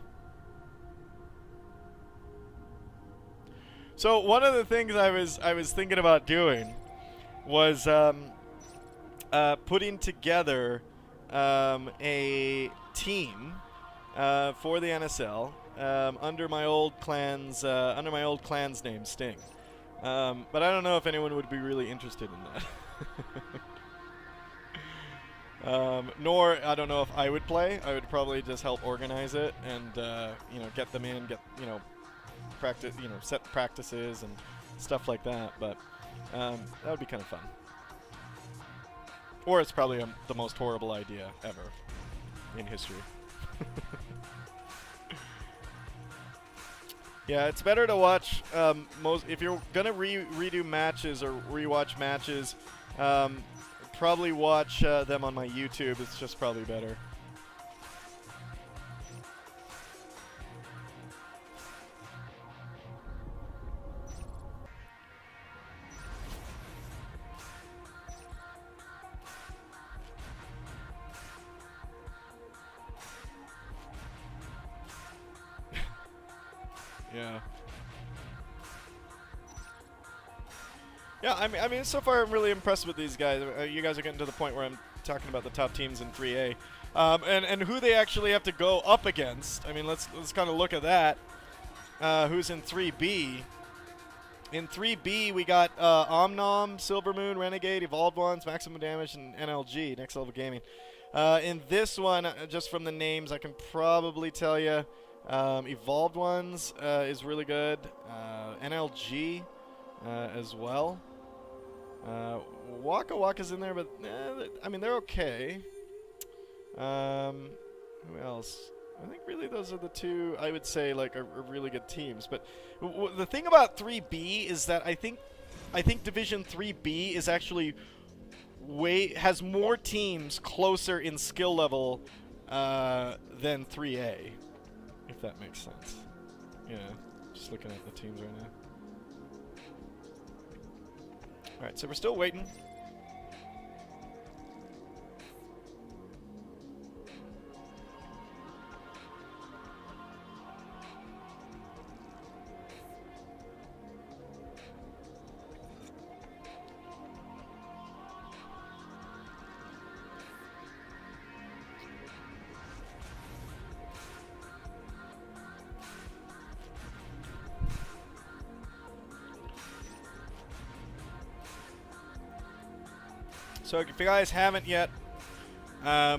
So one of the things I was thinking about doing was putting together a team for the NSL under my old clan's name, Sting. But I don't know if anyone would be really interested in that. Nor I don't know if I would play. I would probably just help organize it and get them in, practice, set practices and stuff like that. But that would be kind of fun. Or it's probably the most horrible idea ever in history. Yeah, it's better to watch if you're gonna redo matches or rewatch matches. Probably watch them on my YouTube. It's just probably better. Yeah. Yeah, I mean, so far I'm really impressed with these guys. You guys are getting to the point where I'm talking about the top teams in 3A, and who they actually have to go up against. I mean, let's kind of look at that. Who's in 3B? In 3B, we got Omnom, Silvermoon, Renegade, Evolved Ones, Maximum Damage, and NLG, Next Level Gaming. In this one, just from the names, I can probably tell you. Evolved Ones is really good. NLG as well. Waka Waka's in there, but I mean, they're okay. Who else? I think really those are the two I would say like are really good teams. But the thing about 3B is that I think Division 3B is actually has more teams closer in skill level than 3A. If that makes sense. Yeah, just looking at the teams right now. Alright, so we're still waiting. So if you guys haven't yet, yeah,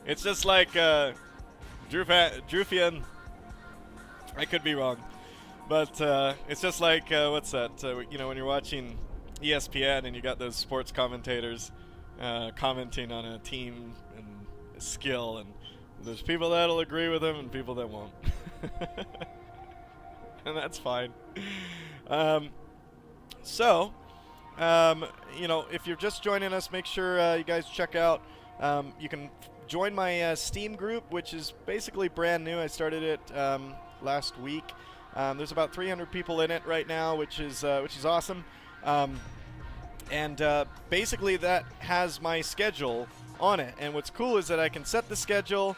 it's just like Drufian. I could be wrong, but it's just like what's that? When you're watching ESPN and you got those sports commentators commenting on a team and a skill, and there's people that'll agree with them and people that won't. And that's fine. If you're just joining us, make sure you guys check out. You can join my Steam group, which is basically brand new. I started it last week. There's about 300 people in it right now, which is awesome. Basically that has my schedule on it. And what's cool is that I can set the schedule.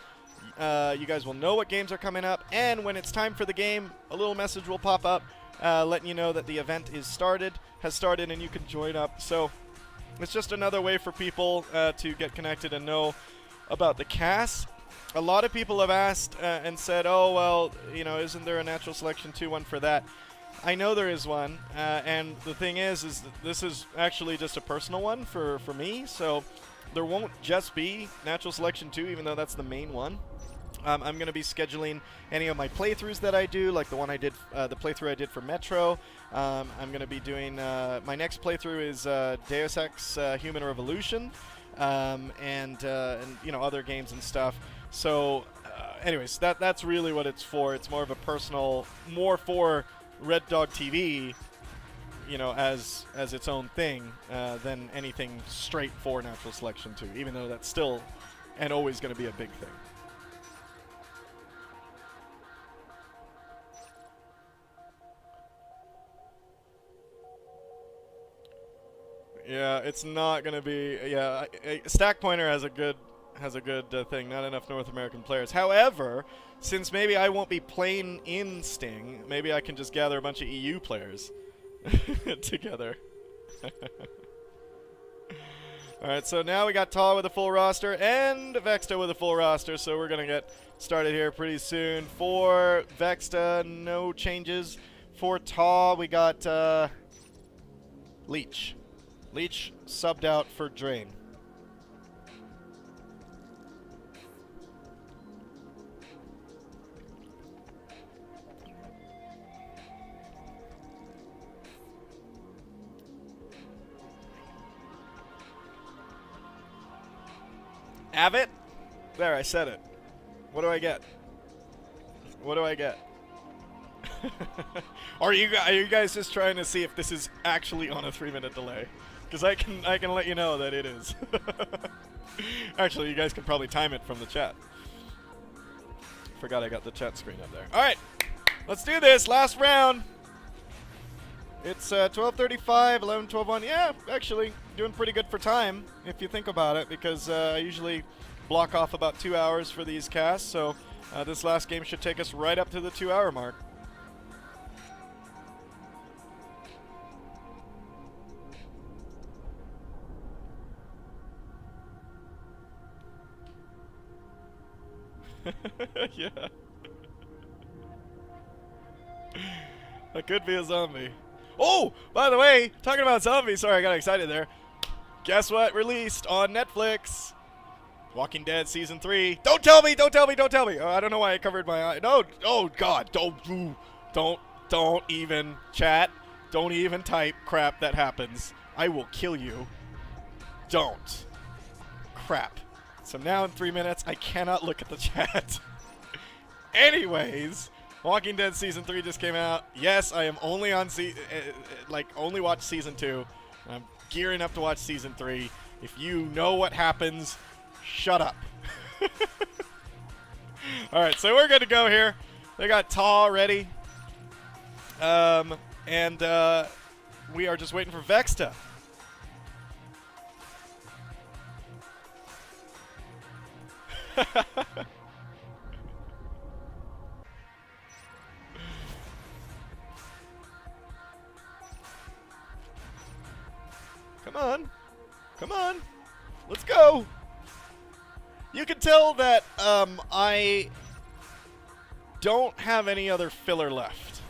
You guys will know what games are coming up, and when it's time for the game, a little message will pop up letting you know that the event has started, and you can join up. So it's just another way for people to get connected and know about the cast. A lot of people have asked and said, oh, well, isn't there a Natural Selection 2 one for that? I know there is one, and the thing is that this is actually just a personal one for me, so there won't just be Natural Selection 2, even though that's the main one. I'm going to be scheduling any of my playthroughs that I do, like the one I did, the playthrough I did for Metro. I'm going to be doing my next playthrough is Deus Ex: Human Revolution, and other games and stuff. So, anyways, that's really what it's for. It's more of a personal, more for REDDOG.TV, you know, as its own thing than anything straight for natural selection 2, even though that's still and always going to be a big thing. Yeah, it's not going to be. Yeah, Stack Pointer has a good thing. Not enough North American players. However, since maybe I won't be playing in Sting, maybe I can just gather a bunch of EU players together. All right, so now we got TAW with a full roster and Vexta with a full roster, so we're going to get started here pretty soon. For Vexta, no changes. For TAW, we got Leech. Leech subbed out for Drain. Abbott? There, I said it. What do I get? What do I get? Are you guys just trying to see if this is actually on a 3-minute delay? Because I can let you know that it is. Actually, you guys could probably time it from the chat. Forgot I got the chat screen up there. All right, let's do this. Last round. It's 12:35, 11:12 Yeah, actually doing pretty good for time if you think about it, because I usually block off about 2 hours for these casts. So this last game should take us right up to the 2-hour mark. Yeah. That could be a zombie. Oh, by the way, talking about zombies, sorry, I got excited there. Guess what released on Netflix? Walking Dead Season 3. Don't tell me, don't tell me, don't tell me. Oh, I don't know why I covered my eye. No, oh God, don't even chat. Don't even type crap that happens. I will kill you. Don't. Crap. So now in 3 minutes, I cannot look at the chat. Anyways, Walking Dead Season 3 just came out. Yes, I am only on only watched Season 2. I'm gearing up to watch Season 3. If you know what happens, shut up. All right, so we're good to go here. They got TAW ready. And we are just waiting for Vexta. Come on. Come on. Let's go. You can tell that I don't have any other filler left,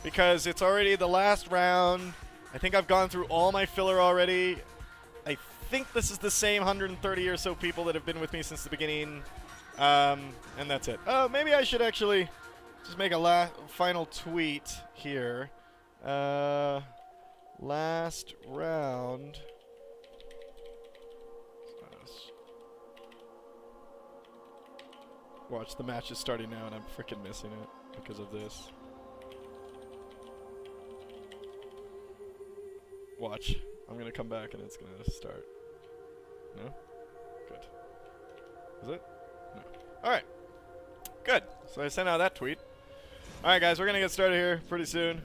because it's already the last round. I think I've gone through all my filler already. I think this is the same 130 or so people that have been with me since the beginning, and that's it. Oh, maybe I should actually just make a final tweet here. Last round. Watch, the match is starting now, and I'm freaking missing it because of this. Watch. I'm going to come back, and it's going to start. No? Good. Is it? No. Alright. Good. So I sent out that tweet. Alright, guys, we're going to get started here pretty soon.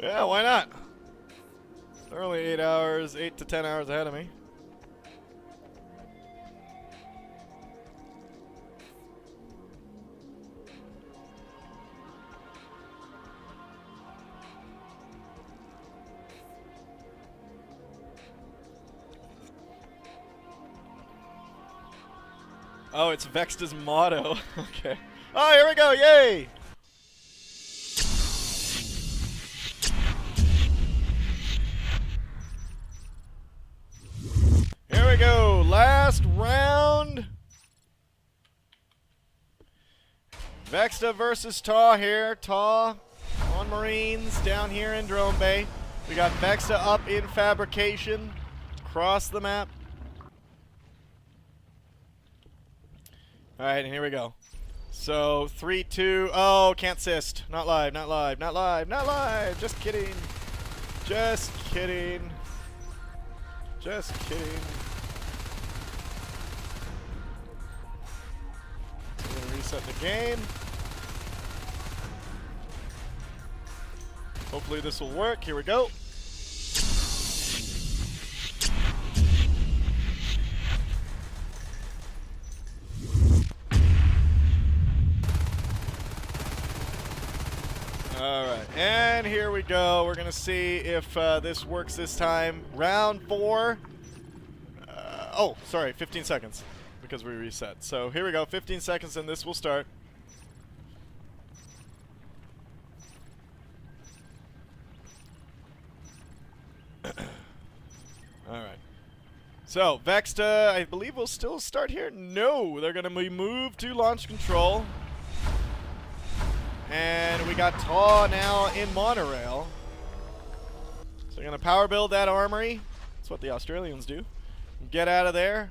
Yeah, why not? They're only 8 hours, 8 to 10 hours ahead of me. Oh, it's Vexta's motto. Okay. Oh, here we go. Yay! Here we go. Last round. Vexta versus TAW here. TAW on Marines down here in Drone Bay. We got Vexta up in fabrication, across the map. All right, and here we go. So 3, 2, oh, can't assist. Not live, not live, not live, not live. Just kidding. Just kidding. Just kidding. We're gonna reset the game. Hopefully this will work. Here we go. Alright, and here we go. We're going to see if this works this time. Round 4. Oh, sorry, 15 seconds because we reset. So here we go, 15 seconds and this will start. Alright. So, Vexta, I believe will still start here. No, they're going to be moved to launch control. And we got TAW now in monorail. So they're going to power build that armory. That's what the Australians do. Get out of there.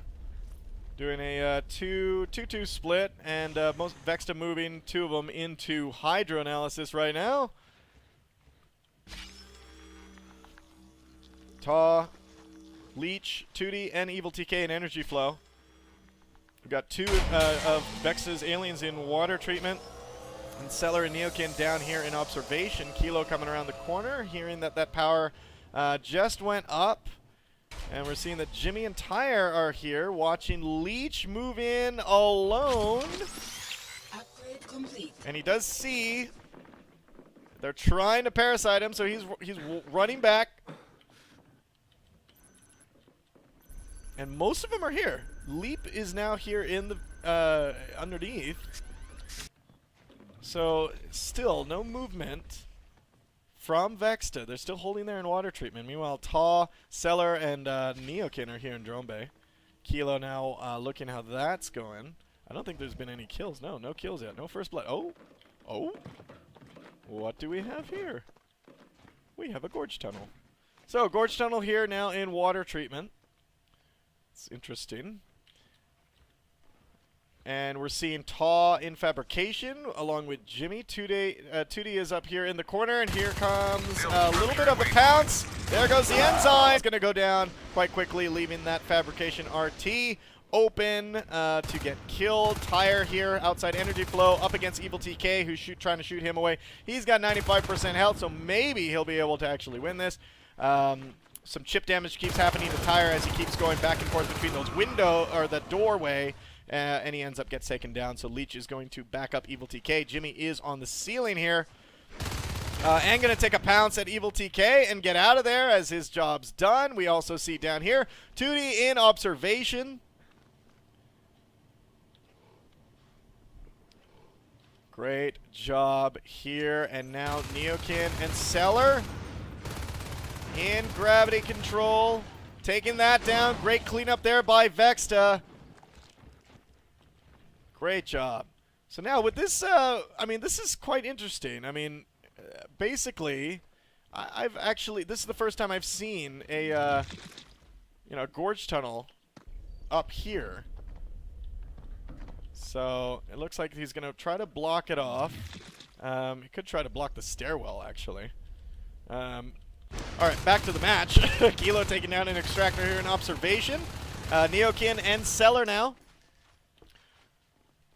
Doing a 2-2 split. And most Vexta moving 2 of them into hydro analysis right now. TAW, Leech, 2D, and Evil TK in energy flow. We've got 2 of Vexta's aliens in water treatment. And Seller and Neokin down here in observation. Kilo coming around the corner, hearing that that power just went up. And we're seeing that Jimmy and Tyre are here, watching Leech move in alone. Upgrade complete. And he does see they're trying to parasite him, so he's running back. And most of them are here. Leap is now here in the underneath. So, still, no movement from Vexta. They're still holding there in water treatment. Meanwhile, TAW, Seller, and Neokin are here in Drone Bay. Kilo now looking how that's going. I don't think there's been any kills. No, no kills yet. No first blood. Oh. Oh. What do we have here? We have a Gorge Tunnel. So, Gorge Tunnel here now in water treatment. It's interesting. And we're seeing TAW in fabrication along with Jimmy. 2D is up here in the corner, and here comes a little bit of a pounce. There goes the enzyme. It's going to go down quite quickly, leaving that fabrication RT open to get killed. Tyre here, outside energy flow, up against Evil TK, who's trying to shoot him away. He's got 95% health, so maybe he'll be able to actually win this. Some chip damage keeps happening to Tyre as he keeps going back and forth between those the doorway. And he ends up gets taken down, so Leech is going to back up Evil TK. Jimmy is on the ceiling here. And going to take a pounce at Evil TK and get out of there as his job's done. We also see down here 2D in observation. Great job here. And now Neokin and Seller in gravity control. Taking that down. Great cleanup there by Vexta. Great job. So now with this, I mean, this is quite interesting. I mean, basically, I've actually, this is the first time I've seen a, you know, Gorge Tunnel up here. So it looks like he's going to try to block it off. He could try to block the stairwell, actually. All right, back to the match. Kilo taking down an extractor here in observation. Neokin and Seller now.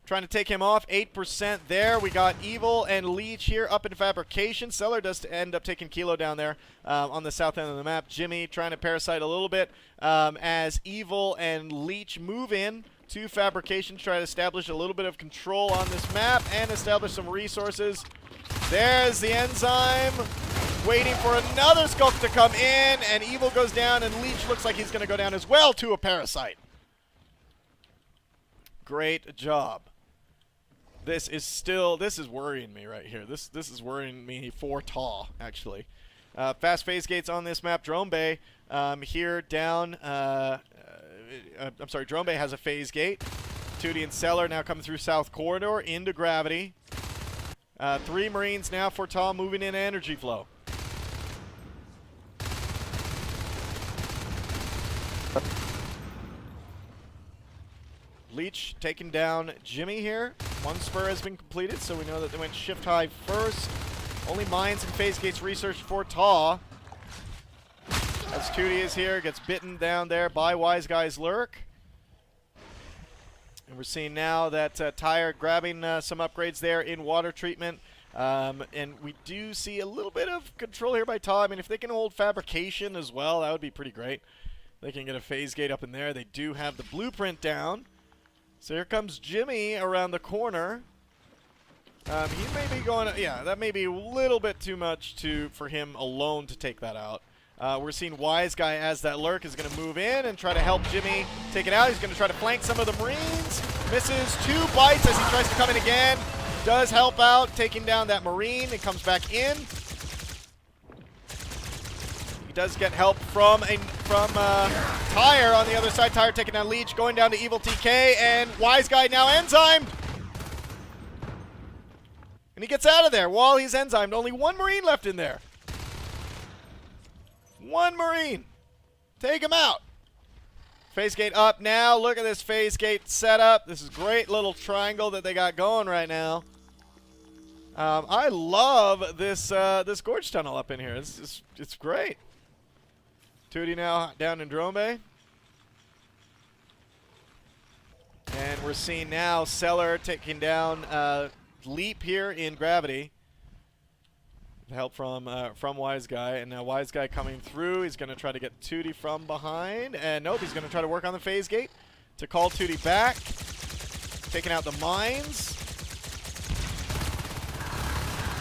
Trying to take him off, 8% there. We got Evil and Leech here up in fabrication. Seller does end up taking Kilo down there on the south end of the map. Jimmy trying to parasite a little bit as Evil and Leech move in to fabrication, try to establish a little bit of control on this map and establish some resources. There's the enzyme, waiting for another sculpt to come in, and Evil goes down, and Leech looks like he's going to go down as well to a parasite. Great job. This is worrying me right here. This is worrying me for TAW, actually. Fast phase gates on this map. Drone Bay here down. I'm sorry, Drone Bay has a phase gate. 2D and Seller now coming through South Corridor into gravity. 3 Marines now for TAW moving in energy flow. Leech taking down Jimmy here. One spur has been completed, so we know that they went shift high first. Only mines and phase gates researched for TAW. As Tootie is here, gets bitten down there by Wise Guy's Lurk. And we're seeing now that Tire grabbing some upgrades there in water treatment. And we do see a little bit of control here by TAW. I mean, if they can hold fabrication as well, that would be pretty great. They can get a phase gate up in there. They do have the blueprint down. So here comes Jimmy around the corner. He may be going, yeah, that may be a little bit too much for him alone to take that out. We're seeing Wise Guy as that Lurk is going to move in and try to help Jimmy take it out. He's going to try to flank some of the Marines. Misses 2 bites as he tries to come in again. Does help out, taking down that Marine. It comes back in. He does get help from Tire on the other side. Tire taking down Leech, going down to Evil TK, and Wise Guy now enzymed. And he gets out of there while he's enzymed. Only 1 Marine left in there. 1 Marine. Take him out. Phase gate up now. Look at this phase gate setup. This is great little triangle that they got going right now. I love this this gorge tunnel up in here. It's great. Tootie now down in drone bay. And we're seeing now Cellar taking down Leap here in gravity. Help from Wise Guy, and now Wise Guy coming through. He's going to try to get Tootie from behind, and nope, he's going to try to work on the phase gate to call Tootie back. Taking out the mines.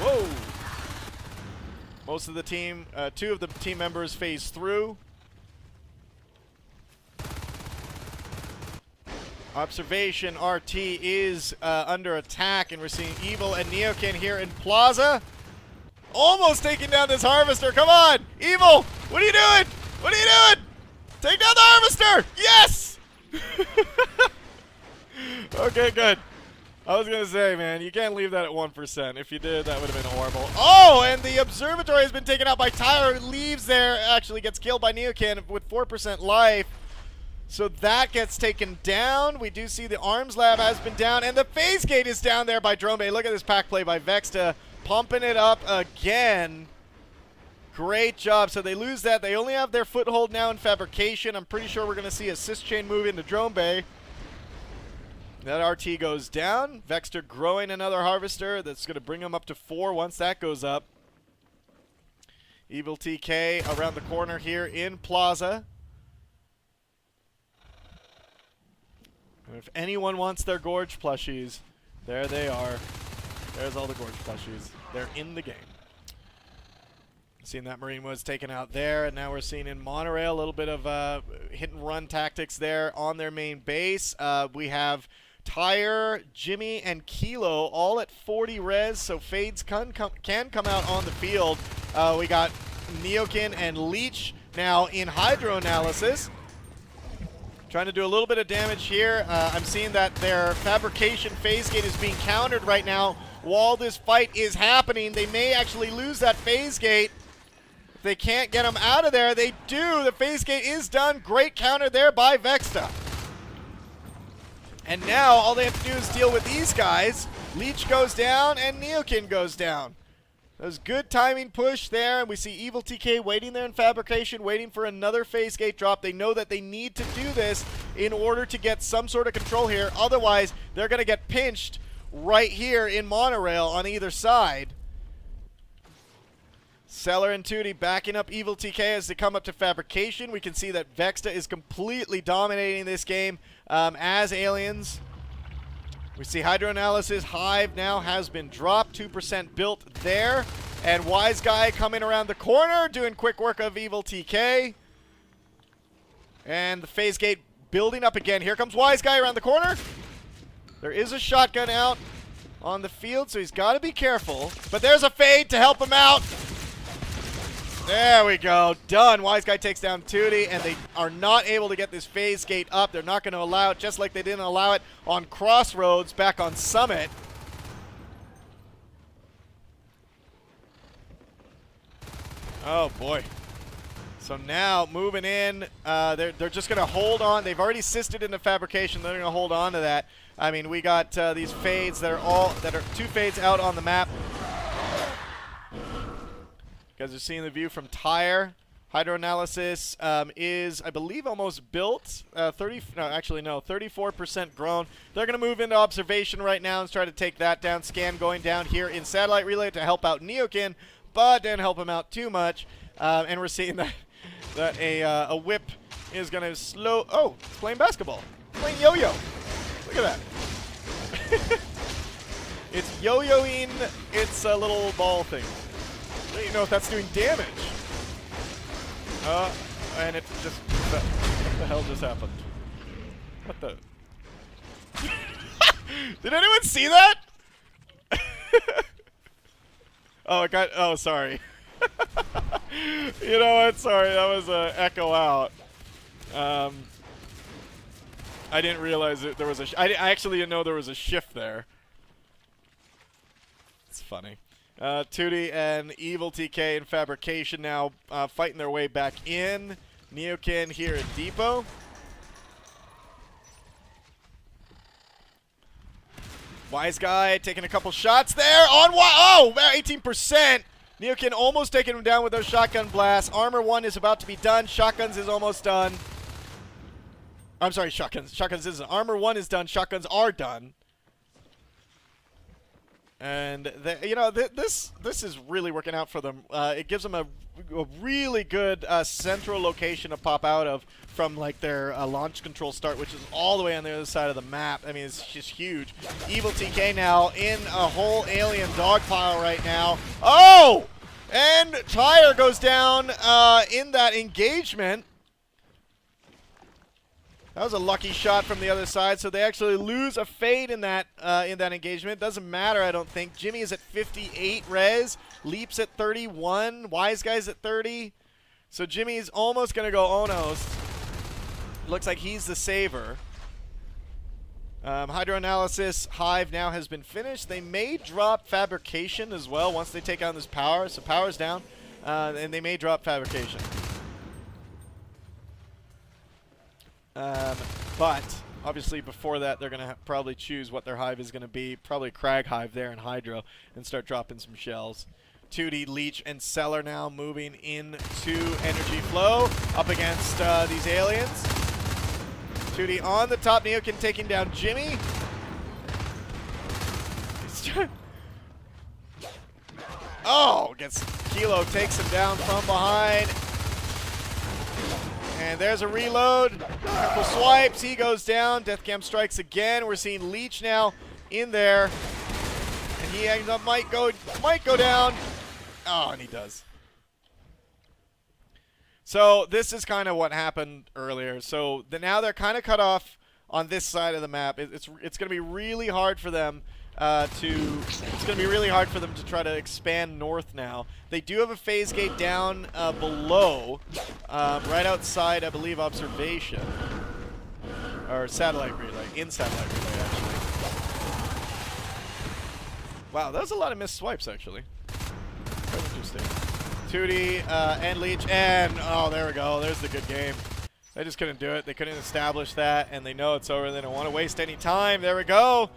Whoa! Most of the team, 2 of the team members phase through. Observation RT is under attack, and we're seeing Evil and Neokin here in Plaza. Almost taking down this Harvester. Come on, Evil! What are you doing? What are you doing? Take down the Harvester! Yes! Okay, good. I was going to say, man, you can't leave that at 1%. If you did, that would have been horrible. Oh, and the Observatory has been taken out by Tyler. Leaves there, actually gets killed by Neokin with 4% life. So that gets taken down. We do see the Arms Lab has been down, and the phase gate is down there by Drone Bay. Look at this pack play by Vexta. Pumping it up again. Great job. So they lose that. They only have their foothold now in fabrication. I'm pretty sure we're going to see a Sys Chain move into Drone Bay. That RT goes down. Vexter growing another Harvester. That's going to bring him up to 4 once that goes up. Evil TK around the corner here in Plaza. And if anyone wants their Gorge plushies, there they are. There's all the Gorge plushies. They're in the game. Seeing that Marine was taken out there, and now we're seeing in Monorail a little bit of hit and run tactics there on their main base. We have Tire, Jimmy, and Kilo all at 40 res, so Fades can come out on the field. We got Neokin and Leech now in Hydro Analysis. Trying to do a little bit of damage here. I'm seeing that their fabrication phase gate is being countered right now while this fight is happening. They may actually lose that phase gate. If they can't get them out of there, they do. The phase gate is done. Great counter there by Vexta. And now all they have to do is deal with these guys. Leech goes down and Neokin goes down. That was good timing push there, and we see Evil TK waiting there in fabrication, waiting for another phase gate drop. They know that they need to do this in order to get some sort of control here. Otherwise, they're going to get pinched right here in Monorail on either side. Cellar and Tootie backing up Evil TK as they come up to fabrication. We can see that Vexta is completely dominating this game as aliens. We see Hydro Analysis. Hive now has been dropped. 2% built there. And Wise Guy coming around the corner, doing quick work of Evil TK. And the phase gate building up again. Here comes Wise Guy around the corner. There is a shotgun out on the field, so he's got to be careful. But there's a fade to help him out. There we go. Done. Wise Guy takes down Tootie, and they are not able to get this phase gate up. They're not going to allow it, just like they didn't allow it on Crossroads back on Summit. Oh, boy. So now moving in, they're just going to hold on. They've already assisted into fabrication. They're going to hold on to that. I mean, we got these fades that are 2 fades out on the map. You guys are seeing the view from Tire. Hydroanalysis is, I believe, almost built. 34% grown. They're going to move into observation right now and try to take that down. Scan going down here in satellite relay to help out Neokin, but didn't help him out too much. And we're seeing that a whip is going to slow. Oh, it's playing basketball. Playing yo-yo. Look at that. It's yo-yoing its a little ball thing. I don't even know if that's doing damage. And it just... What the hell just happened? What the... Did anyone see that? Oh, it got... Oh, sorry. You know what? Sorry, that was a echo out. I didn't realize there was a... I actually didn't know there was a shift there. It's funny. Tootie and Evil TK in fabrication now fighting their way back in. Neokin here at Depot. Wise Guy taking a couple shots there on oh, 18%. Neokin almost taking him down with those shotgun blasts. Armor 1 is about to be done. Shotguns is almost done. I'm sorry, shotguns. Shotguns isn't. Armor 1 is done. Shotguns are done. And you know, this is really working out for them. It gives them a really good central location to pop out of from like their launch control start, which is all the way on the other side of the map. I mean, it's just huge. Evil TK now in a whole alien dog pile right now. Oh! And Tire goes down in that engagement. That was a lucky shot from the other side, so they actually lose a fade in that engagement. Doesn't matter, I don't think. Jimmy is at 58 res, Leap's at 31, Wise Guy's at 30. So Jimmy's almost going to go Onos. Looks like he's the saver. Hydroanalysis Hive now has been finished. They may drop Fabrication as well once they take on this power. So power's down, and they may drop Fabrication. But obviously before that, they're going to probably choose what their hive is going to be. Probably Crag Hive there in Hydro and start dropping some shells. 2D, Leech, and Cellar now moving into Energy Flow up against these aliens. 2D on the top. Neokin taking down Jimmy. Oh, gets Kilo, takes him down from behind. And there's a reload. Couple swipes. He goes down. Deathcam strikes again. We're seeing Leech now in there. And he ends up might go down. Oh, and he does. So this is kind of what happened earlier. So now they're kind of cut off on this side of the map. It's going to be really hard for them to try to expand north now. They do have a phase gate down below, right outside, I believe, observation. Or satellite relay, in satellite relay, actually. Wow, that was a lot of missed swipes, actually. Very interesting. 2D and Leech, and oh, there we go. There's the good game. They just couldn't do it. They couldn't establish that, and they know it's over. They don't want to waste any time. There we go.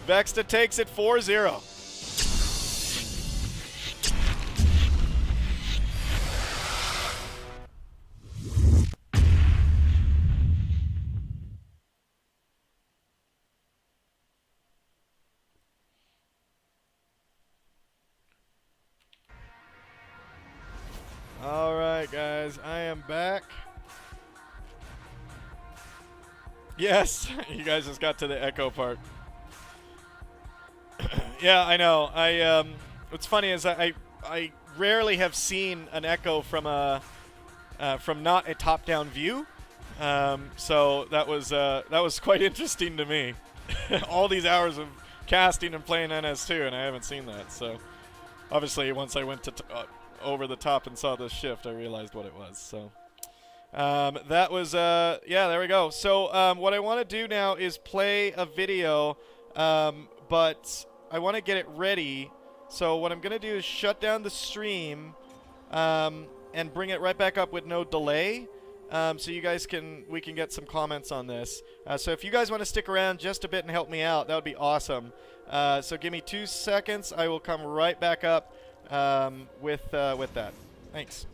Vexta takes it 4-0. All right, guys, I am back. Yes, you guys just got to the echo part. Yeah, I know. What's funny is I rarely have seen an echo from not a top-down view. So that was quite interesting to me. All these hours of casting and playing NS2, and I haven't seen that. So obviously, once I went to over the top and saw this shift, I realized what it was. So that was yeah, there we go. So what I want to do now is play a video, but I want to get it ready. So what I'm going to do is shut down the stream, and bring it right back up with no delay. So you guys we can get some comments on this. So if you guys want to stick around just a bit and help me out, that would be awesome. So give me 2 seconds. I will come right back up with that. Thanks.